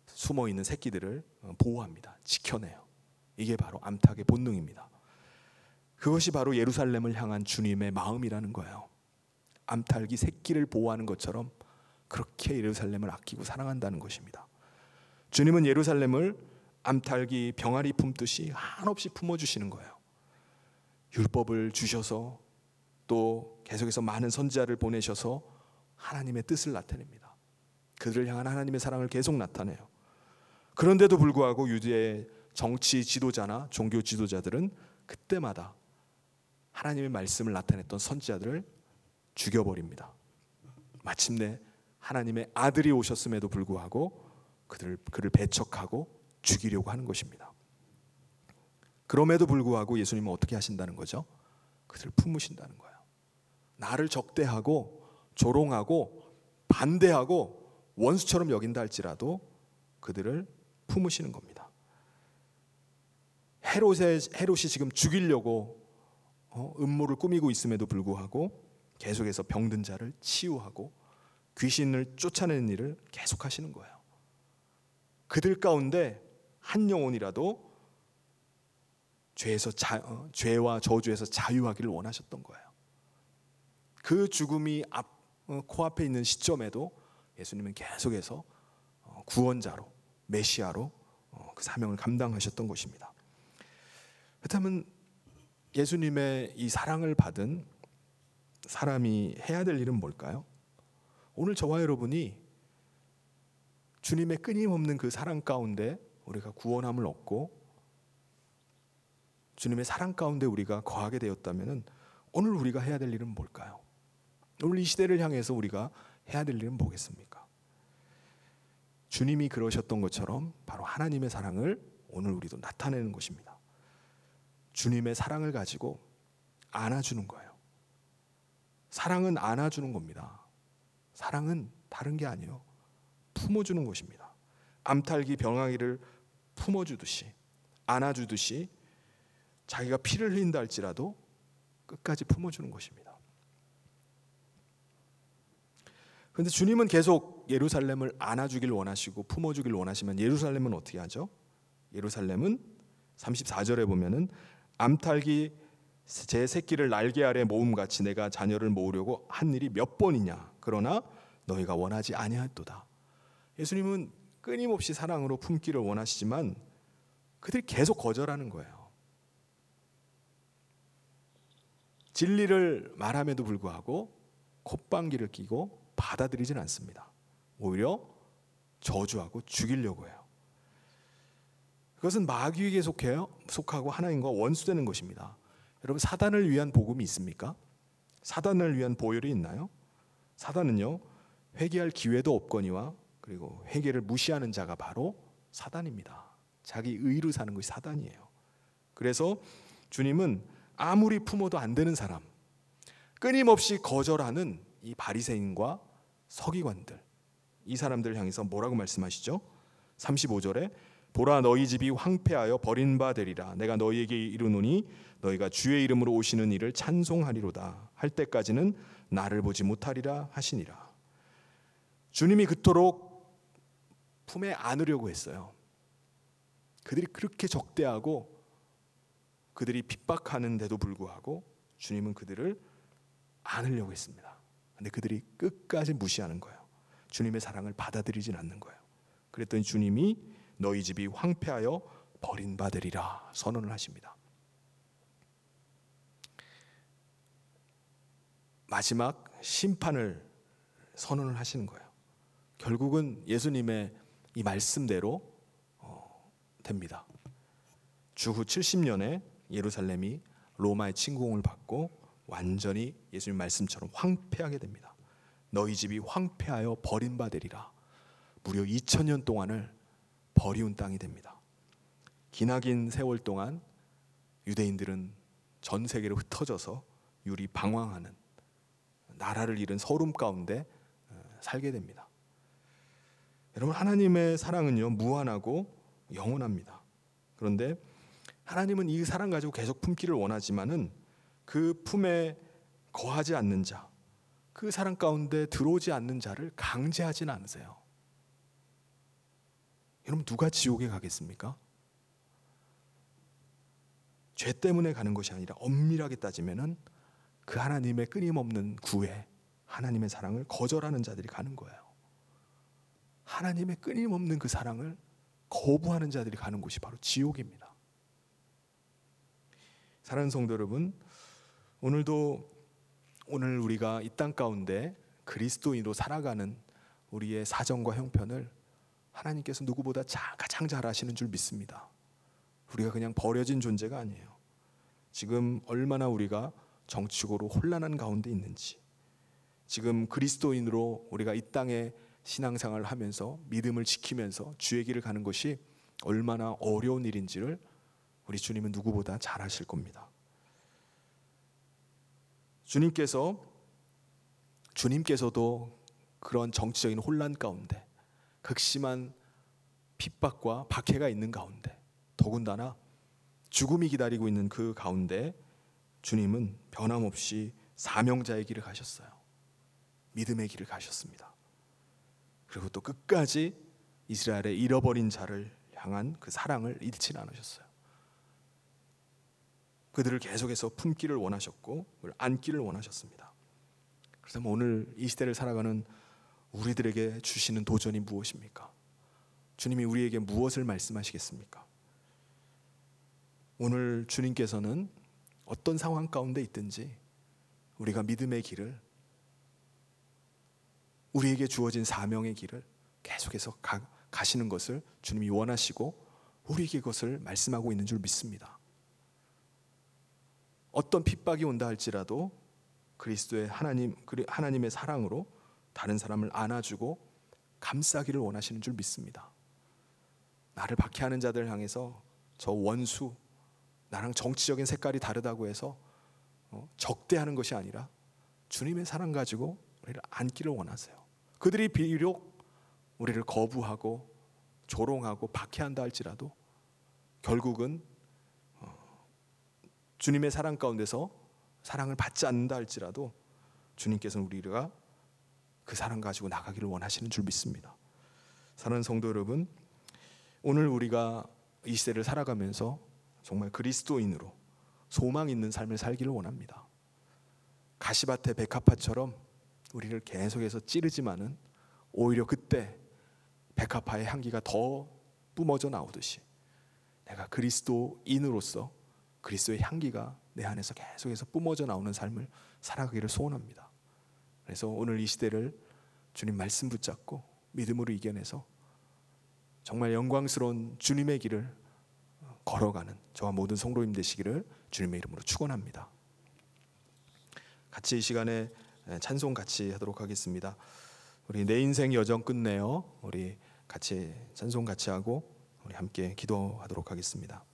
숨어 있는 새끼들을 보호합니다. 지켜내요. 이게 바로 암탉의 본능입니다. 그것이 바로 예루살렘을 향한 주님의 마음이라는 거예요. 암탉이 새끼를 보호하는 것처럼 그렇게 예루살렘을 아끼고 사랑한다는 것입니다. 주님은 예루살렘을 암탉이 병아리 품듯이 한없이 품어주시는 거예요. 율법을 주셔서 또 계속해서 많은 선지자를 보내셔서 하나님의 뜻을 나타냅니다. 그들을 향한 하나님의 사랑을 계속 나타내요. 그런데도 불구하고 유대의 정치 지도자나 종교 지도자들은 그때마다 하나님의 말씀을 나타냈던 선지자들을 죽여버립니다. 마침내 하나님의 아들이 오셨음에도 불구하고 그를 배척하고 죽이려고 하는 것입니다. 그럼에도 불구하고 예수님은 어떻게 하신다는 거죠? 그들을 품으신다는 거예요. 나를 적대하고 조롱하고 반대하고 원수처럼 여긴다 할지라도 그들을 품으시는 겁니다. 헤롯이 지금 죽이려고 음모를 꾸미고 있음에도 불구하고 계속해서 병든 자를 치유하고 귀신을 쫓아내는 일을 계속하시는 거예요. 그들 가운데 한 영혼이라도 죄와 저주에서 자유하기를 원하셨던 거예요. 그 죽음이 코앞에 있는 시점에도 예수님은 계속해서 구원자로, 메시아로 그 사명을 감당하셨던 것입니다. 그렇다면 예수님의 이 사랑을 받은 사람이 해야 될 일은 뭘까요? 오늘 저와 여러분이 주님의 끊임없는 그 사랑 가운데 우리가 구원함을 얻고 주님의 사랑 가운데 우리가 거하게 되었다면 오늘 우리가 해야 될 일은 뭘까요? 오늘 이 시대를 향해서 우리가 해야 될 일은 뭐겠습니까? 주님이 그러셨던 것처럼 바로 하나님의 사랑을 오늘 우리도 나타내는 것입니다. 주님의 사랑을 가지고 안아주는 거예요. 사랑은 안아주는 겁니다. 사랑은 다른 게 아니에요. 품어주는 것입니다. 암탉이 병아리를 품어주듯이 안아주듯이 자기가 피를 흘린다 할지라도 끝까지 품어주는 것입니다. 그런데 주님은 계속 예루살렘을 안아주길 원하시고 품어주길 원하시면 예루살렘은 어떻게 하죠? 예루살렘은 34절에 보면은 암탉이 제 새끼를 날개 아래 모음같이 내가 자녀를 모으려고 한 일이 몇 번이냐, 그러나 너희가 원하지 아니하였도다. 예수님은 끊임없이 사랑으로 품기를 원하시지만 그들이 계속 거절하는 거예요. 진리를 말함에도 불구하고 콧방귀를 뀌고 받아들이진 않습니다. 오히려 저주하고 죽이려고 해요. 그것은 마귀에게 속하고 하나님과 원수되는 것입니다. 여러분, 사단을 위한 복음이 있습니까? 사단을 위한 보혈이 있나요? 사단은요, 회개할 기회도 없거니와 그리고 회개를 무시하는 자가 바로 사단입니다. 자기 의로 사는 것이 사단이에요. 그래서 주님은 아무리 품어도 안 되는 사람, 끊임없이 거절하는 이 바리새인과 서기관들, 이 사람들을 향해서 뭐라고 말씀하시죠? 35절에 보라, 너희 집이 황폐하여 버린 바 되리라. 내가 너희에게 이르노니 너희가 주의 이름으로 오시는 이를 찬송하리로다. 할 때까지는 나를 보지 못하리라 하시니라. 주님이 그토록 품에 안으려고 했어요. 그들이 그렇게 적대하고 그들이 핍박하는데도 불구하고 주님은 그들을 안으려고 했습니다. 근데 그들이 끝까지 무시하는 거예요. 주님의 사랑을 받아들이진 않는 거예요. 그랬더니 주님이 너희 집이 황폐하여 버린 바 되리라 선언을 하십니다. 마지막 심판을 선언을 하시는 거예요. 결국은 예수님의 이 말씀대로 됩니다. 주후 70년에 예루살렘이 로마의 침공을 받고 완전히 예수님 말씀처럼 황폐하게 됩니다. 너희 집이 황폐하여 버린 바 되리라. 무려 2000년 동안을 버리운 땅이 됩니다. 기나긴 세월 동안 유대인들은 전 세계로 흩어져서 유리 방황하는, 나라를 잃은 서름 가운데 살게 됩니다. 여러분, 하나님의 사랑은요, 무한하고 영원합니다. 그런데 하나님은 이 사랑 가지고 계속 품기를 원하지만은 그 품에 거하지 않는 자, 그 사랑 가운데 들어오지 않는 자를 강제하지는 않으세요. 여러분, 누가 지옥에 가겠습니까? 죄 때문에 가는 것이 아니라 엄밀하게 따지면은 그 하나님의 끊임없는 구애, 하나님의 사랑을 거절하는 자들이 가는 거예요. 하나님의 끊임없는 그 사랑을 거부하는 자들이 가는 곳이 바로 지옥입니다. 사랑하는 성도 여러분, 오늘 우리가 이 땅 가운데 그리스도인으로 살아가는 우리의 사정과 형편을 하나님께서 누구보다 가장 잘 아시는 줄 믿습니다. 우리가 그냥 버려진 존재가 아니에요. 지금 얼마나 우리가 정치적으로 혼란한 가운데 있는지, 지금 그리스도인으로 우리가 이 땅에 신앙생활을 하면서 믿음을 지키면서 주의 길을 가는 것이 얼마나 어려운 일인지를 우리 주님은 누구보다 잘 아실 겁니다. 주님께서도 그런 정치적인 혼란 가운데, 극심한 핍박과 박해가 있는 가운데, 더군다나 죽음이 기다리고 있는 그 가운데 주님은 변함없이 사명자의 길을 가셨어요. 믿음의 길을 가셨습니다. 그리고 또 끝까지 이스라엘의 잃어버린 자를 향한 그 사랑을 잃지는 않으셨어요. 그들을 계속해서 품기를 원하셨고 안기를 원하셨습니다. 그래서 오늘 이 시대를 살아가는 우리들에게 주시는 도전이 무엇입니까? 주님이 우리에게 무엇을 말씀하시겠습니까? 오늘 주님께서는 어떤 상황 가운데 있든지 우리가 믿음의 길을, 우리에게 주어진 사명의 길을 계속해서 가시는 것을 주님이 원하시고 우리에게 그것을 말씀하고 있는 줄 믿습니다. 어떤 핍박이 온다 할지라도 그리스도의 하나님의 사랑으로 다른 사람을 안아주고 감싸기를 원하시는 줄 믿습니다. 나를 박해하는 자들 향해서 저 원수, 나랑 정치적인 색깔이 다르다고 해서 적대하는 것이 아니라 주님의 사랑 가지고 우리를 안기를 원하세요. 그들이 비록 우리를 거부하고 조롱하고 박해한다 할지라도 결국은 주님의 사랑 가운데서 사랑을 받지 않는다 할지라도 주님께서는 우리가 그 사랑 가지고 나가기를 원하시는 줄 믿습니다. 사랑하는 성도 여러분, 오늘 우리가 이 시대를 살아가면서 정말 그리스도인으로 소망 있는 삶을 살기를 원합니다. 가시밭의 백합화처럼 우리를 계속해서 찌르지만은 오히려 그때 백합화의 향기가 더 뿜어져 나오듯이 내가 그리스도인으로서 그리스도의 향기가 내 안에서 계속해서 뿜어져 나오는 삶을 살아가기를 소원합니다. 그래서 오늘 이 시대를 주님 말씀 붙잡고 믿음으로 이겨내서 정말 영광스러운 주님의 길을 걸어가는 저와 모든 성도님 되시기를 주님의 이름으로 축원합니다. 같이 이 시간에 찬송 같이 하도록 하겠습니다. 우리 내 인생 여정 끝내요. 우리 같이 찬송 같이 하고 우리 함께 기도하도록 하겠습니다.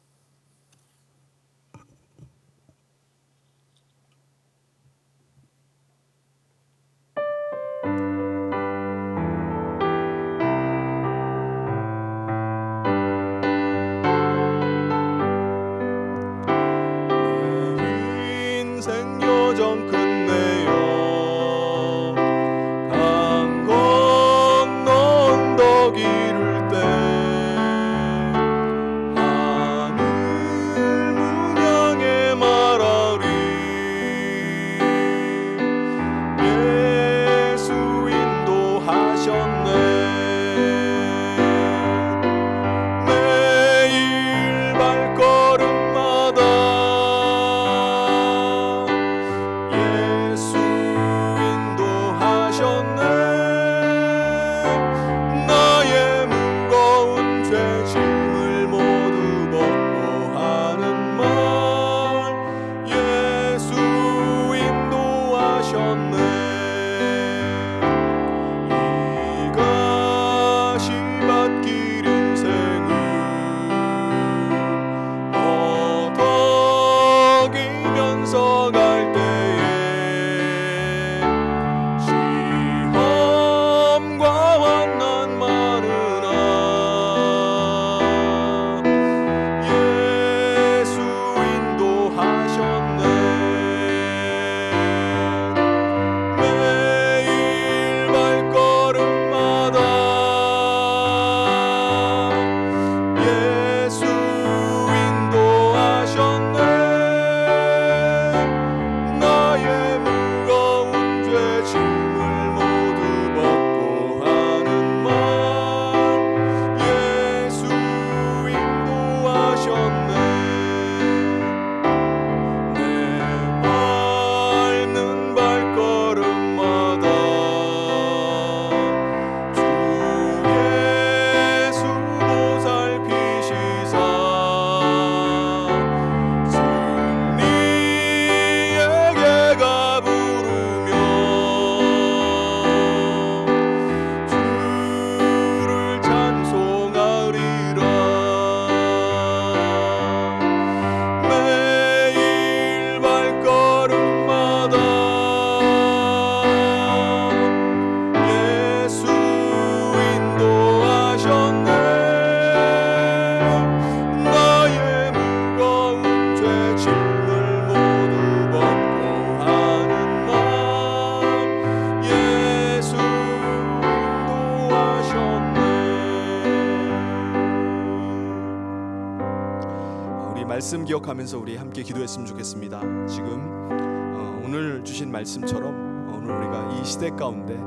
말씀 기억하면서 우리 함께 기도했으면 좋겠습니다. 지금 오늘 주신 말씀처럼 오늘 우리가 이 시대 가운데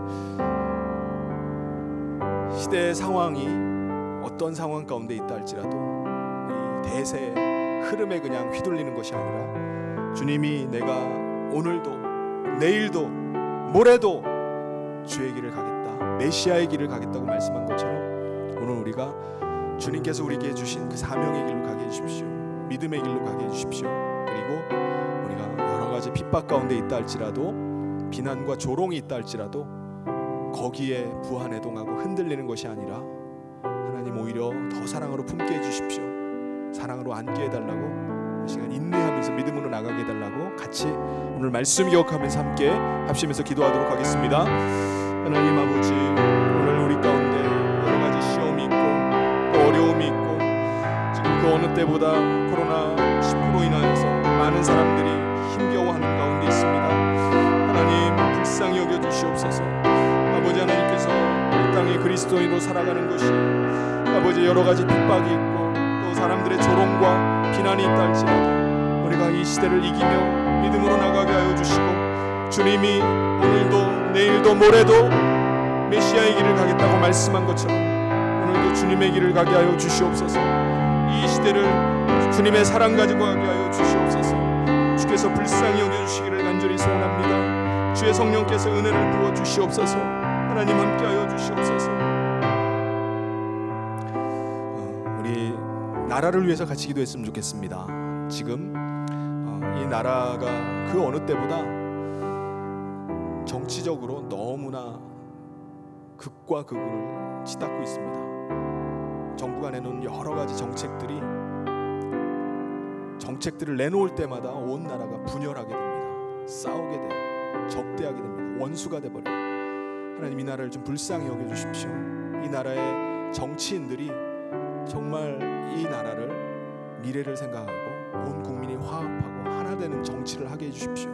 시대의 상황이 어떤 상황 가운데 있다 할지라도 이 대세의 흐름에 그냥 휘둘리는 것이 아니라 주님이 내가 오늘도 내일도 모레도 주의 길을 가겠다, 메시아의 길을 가겠다고 말씀한 것처럼 오늘 우리가 주님께서 우리에게 주신 그 사명의 길로 가게 해주십시오. 믿음의 길로 가게 해주십시오. 그리고 우리가 여러 가지 핍박 가운데 있다 할지라도 비난과 조롱이 있다 할지라도 거기에 부안해동하고 흔들리는 것이 아니라 하나님 오히려 더 사랑으로 품게 해주십시오. 사랑으로 안게 해달라고 이 시간 인내하면서 믿음으로 나가게 해달라고 같이 오늘 말씀 기억하면서 함께 합심해서 기도하도록 하겠습니다. 하나님 아버지, 오늘 우리 가운데 여러 가지 시험이 있고 또 어려움이 있고 지금 그 어느 때보다 코로나19로 인하여서 많은 사람들이 힘겨워하는 가운데 있습니다. 하나님 불쌍히 여겨주시옵소서. 아버지, 하나님께서 이 땅에 그리스도인으로 살아가는 것이 아버지 여러 가지 핍박이 있고 또 사람들의 조롱과 비난이 있다 할지라도 우리가 이 시대를 이기며 믿음으로 나가게 하여 주시고 주님이 오늘도 내일도 모레도 메시아의 길을 가겠다고 말씀한 것처럼 오늘도 주님의 길을 가게 하여 주시옵소서. 이 시대를 주님의 사랑 가지고 가게 하여 주시옵소서. 주께서 불쌍히 여겨주시기를 간절히 소원합니다. 주의 성령께서 은혜를 부어 주시옵소서. 하나님 함께하여 주시옵소서. 우리 나라를 위해서 같이 기도했으면 좋겠습니다. 지금 이 나라가 그 어느 때보다 정치적으로 너무나 극과 극을 치닫고 있습니다. 정부가 내놓은 여러 가지 정책들을 내놓을 때마다 온 나라가 분열하게 됩니다. 싸우게 돼요. 적대하게 됩니다. 원수가 돼버려요. 하나님, 이 나라를 좀 불쌍히 여겨주십시오. 이 나라의 정치인들이 정말 이 나라를, 미래를 생각하고 온 국민이 화합하고 하나 되는 정치를 하게 해주십시오.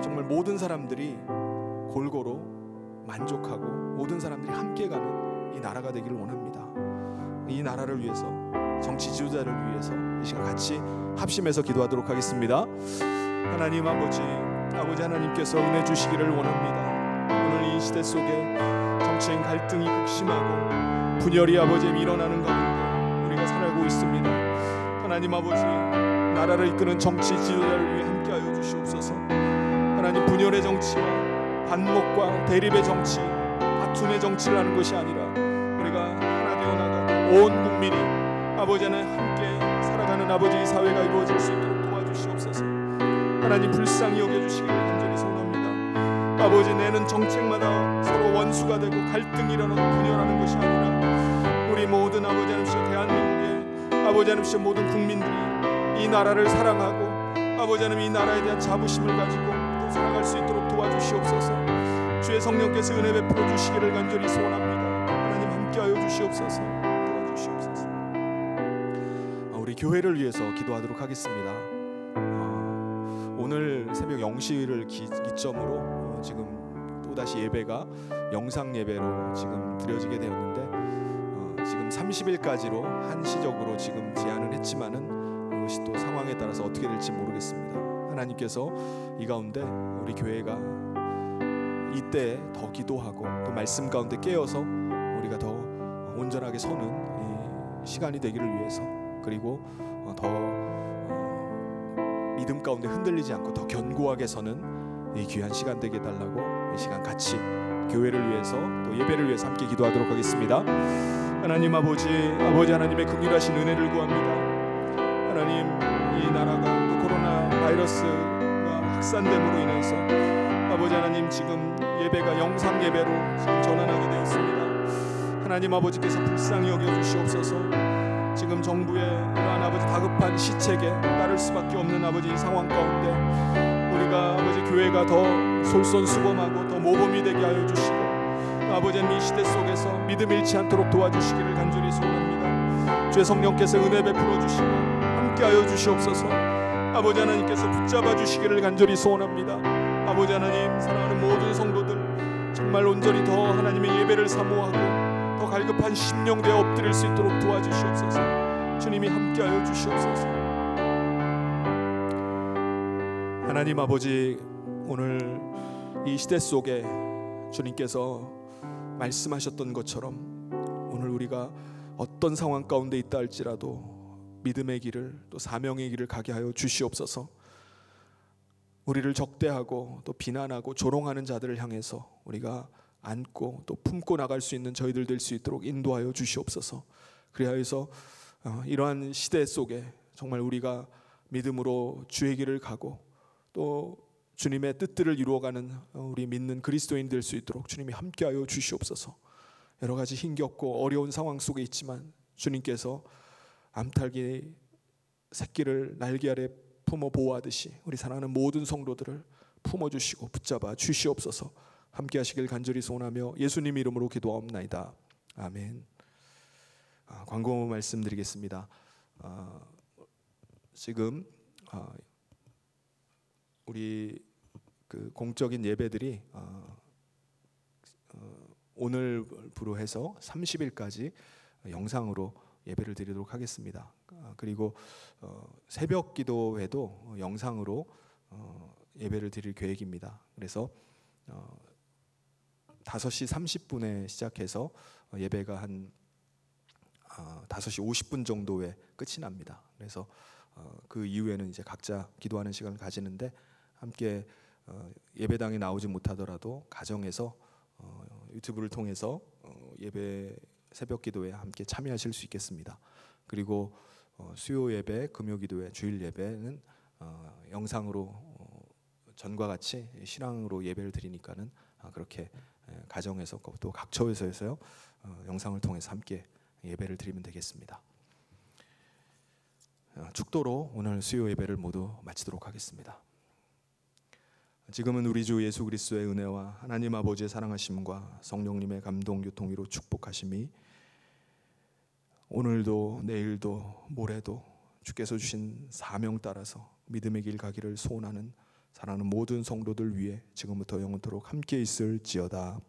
정말 모든 사람들이 골고루 만족하고 모든 사람들이 함께 가는 이 나라가 되기를 원합니다. 이 나라를 위해서, 정치 지도자를 위해서 이 시간 같이 합심해서 기도하도록 하겠습니다. 하나님 아버지 하나님께서 은혜 주시기를 원합니다. 오늘 이 시대 속에 정치인 갈등이 극심하고 분열이 아버지 일어나는 가운데 우리가 살아가고 있습니다. 하나님 아버지, 나라를 이끄는 정치 지도자를 위해 함께하여 주시옵소서. 하나님, 분열의 정치와 반목과 대립의 정치, 다툼의 정치를 하는 것이 아니라 우리가 하나 되어 나가고 온 국민이 아버지 하나님 함께 살아가는 아버지 이 사회가 이루어질 수 있도록 도와주시옵소서. 하나님, 불쌍히 여겨주시기를 간절히 소원합니다. 아버지, 내는 정책마다 서로 원수가 되고 갈등이 일어나고 분열하는 것이 아니라 우리 모든 아버지 하나님, 대한민국의 아버지 하나님, 모든 국민들이 이 나라를 사랑하고 아버지 하나님, 이 나라에 대한 자부심을 가지고 또 살아갈 수 있도록 도와주시옵소서. 주의 성령께서 은혜 베풀어 주시기를 간절히 소원합니다. 하나님, 함께하여 주시옵소서. 도와주시옵소서. 우리 교회를 위해서 기도하도록 하겠습니다. 오늘 새벽 0시를 기점으로 지금 또다시 예배가 영상 예배로 지금 드려지게 되었는데, 지금 30일까지로 한시적으로 지금 제안을 했지만은 이것이 또 상황에 따라서 어떻게 될지 모르겠습니다. 하나님께서 이 가운데 우리 교회가 이때 더 기도하고 또 말씀 가운데 깨어서 우리가 더 온전하게 서는 시간이 되기를 위해서, 그리고 더 믿음 가운데 흔들리지 않고 더 견고하게 서는 이 귀한 시간 되게 해달라고 이 시간 같이 교회를 위해서 또 예배를 위해서 함께 기도하도록 하겠습니다. 하나님 아버지 하나님의 긍휼하신 은혜를 구합니다. 하나님, 이 나라가 또 코로나 바이러스가 확산됨으로 인해서 아버지 하나님, 지금 예배가 영상 예배로 지금 전환하게 되었습니다. 하나님 아버지께서 불쌍히 여겨주시옵소서. 지금 정부의 이러한 아버지 다급한 시책에 따를 수밖에 없는 아버지 이 상황 가운데 우리가 아버지 교회가 더 솔선수범하고 더 모범이 되게 하여 주시고, 아버지 이 시대 속에서 믿음 잃지 않도록 도와주시기를 간절히 소원합니다. 주의 성령께서 은혜 베풀어 주시고 함께하여 주시옵소서. 아버지 하나님께서 붙잡아 주시기를 간절히 소원합니다. 아버지 하나님, 사랑하는 모든 성도들 정말 온전히 더 하나님의 예배를 사모하고 더 갈급한 심령되어 엎드릴 수 있도록 도와주시옵소서. 주님이 함께하여 주시옵소서. 하나님 아버지, 오늘 이 시대 속에 주님께서 말씀하셨던 것처럼 오늘 우리가 어떤 상황 가운데 있다 할지라도 믿음의 길을 또 사명의 길을 가게 하여 주시옵소서. 우리를 적대하고 또 비난하고 조롱하는 자들을 향해서 우리가 안고 또 품고 나갈 수 있는 저희들 될 수 있도록 인도하여 주시옵소서. 그리하여서 이러한 시대 속에 정말 우리가 믿음으로 주의 길을 가고 또 주님의 뜻들을 이루어가는 우리 믿는 그리스도인 될 수 있도록 주님이 함께하여 주시옵소서. 여러 가지 힘겹고 어려운 상황 속에 있지만 주님께서 암탉이 새끼를 날개 아래 품어 보호하듯이 우리 사랑하는 모든 성도들을 품어주시고 붙잡아 주시옵소서. 함께 하시길 간절히 소원하며 예수님 이름으로 기도하옵나이다. 아멘. 광고 말씀드리겠습니다. 지금 우리 그 공적인 예배들이 오늘부로 해서 30일까지 영상으로 예배를 드리도록 하겠습니다. 그리고 새벽 기도회도 영상으로 예배를 드릴 계획입니다. 그래서 5시 30분에 시작해서 예배가 한 5시 50분 정도에 끝이 납니다. 그래서 그 이후에는 이제 각자 기도하는 시간을 가지는데 함께 예배당에 나오지 못하더라도 가정에서 유튜브를 통해서 예배 새벽 기도에 함께 참여하실 수 있겠습니다. 그리고 수요 예배, 금요 기도회, 주일 예배는 영상으로 전과 같이 실황으로 예배를 드리니까는 그렇게 가정에서 또 각 처에서요 영상을 통해서 함께 예배를 드리면 되겠습니다. 축도로 오늘 수요 예배를 모두 마치도록 하겠습니다. 지금은 우리 주 예수 그리스도의 은혜와 하나님 아버지의 사랑하심과 성령님의 감동 교통위로 축복하심이 오늘도 내일도 모레도 주께서 주신 사명 따라서 믿음의 길 가기를 소원하는 사랑하는 모든 성도들 위해 지금부터 영원토록 함께 있을지어다.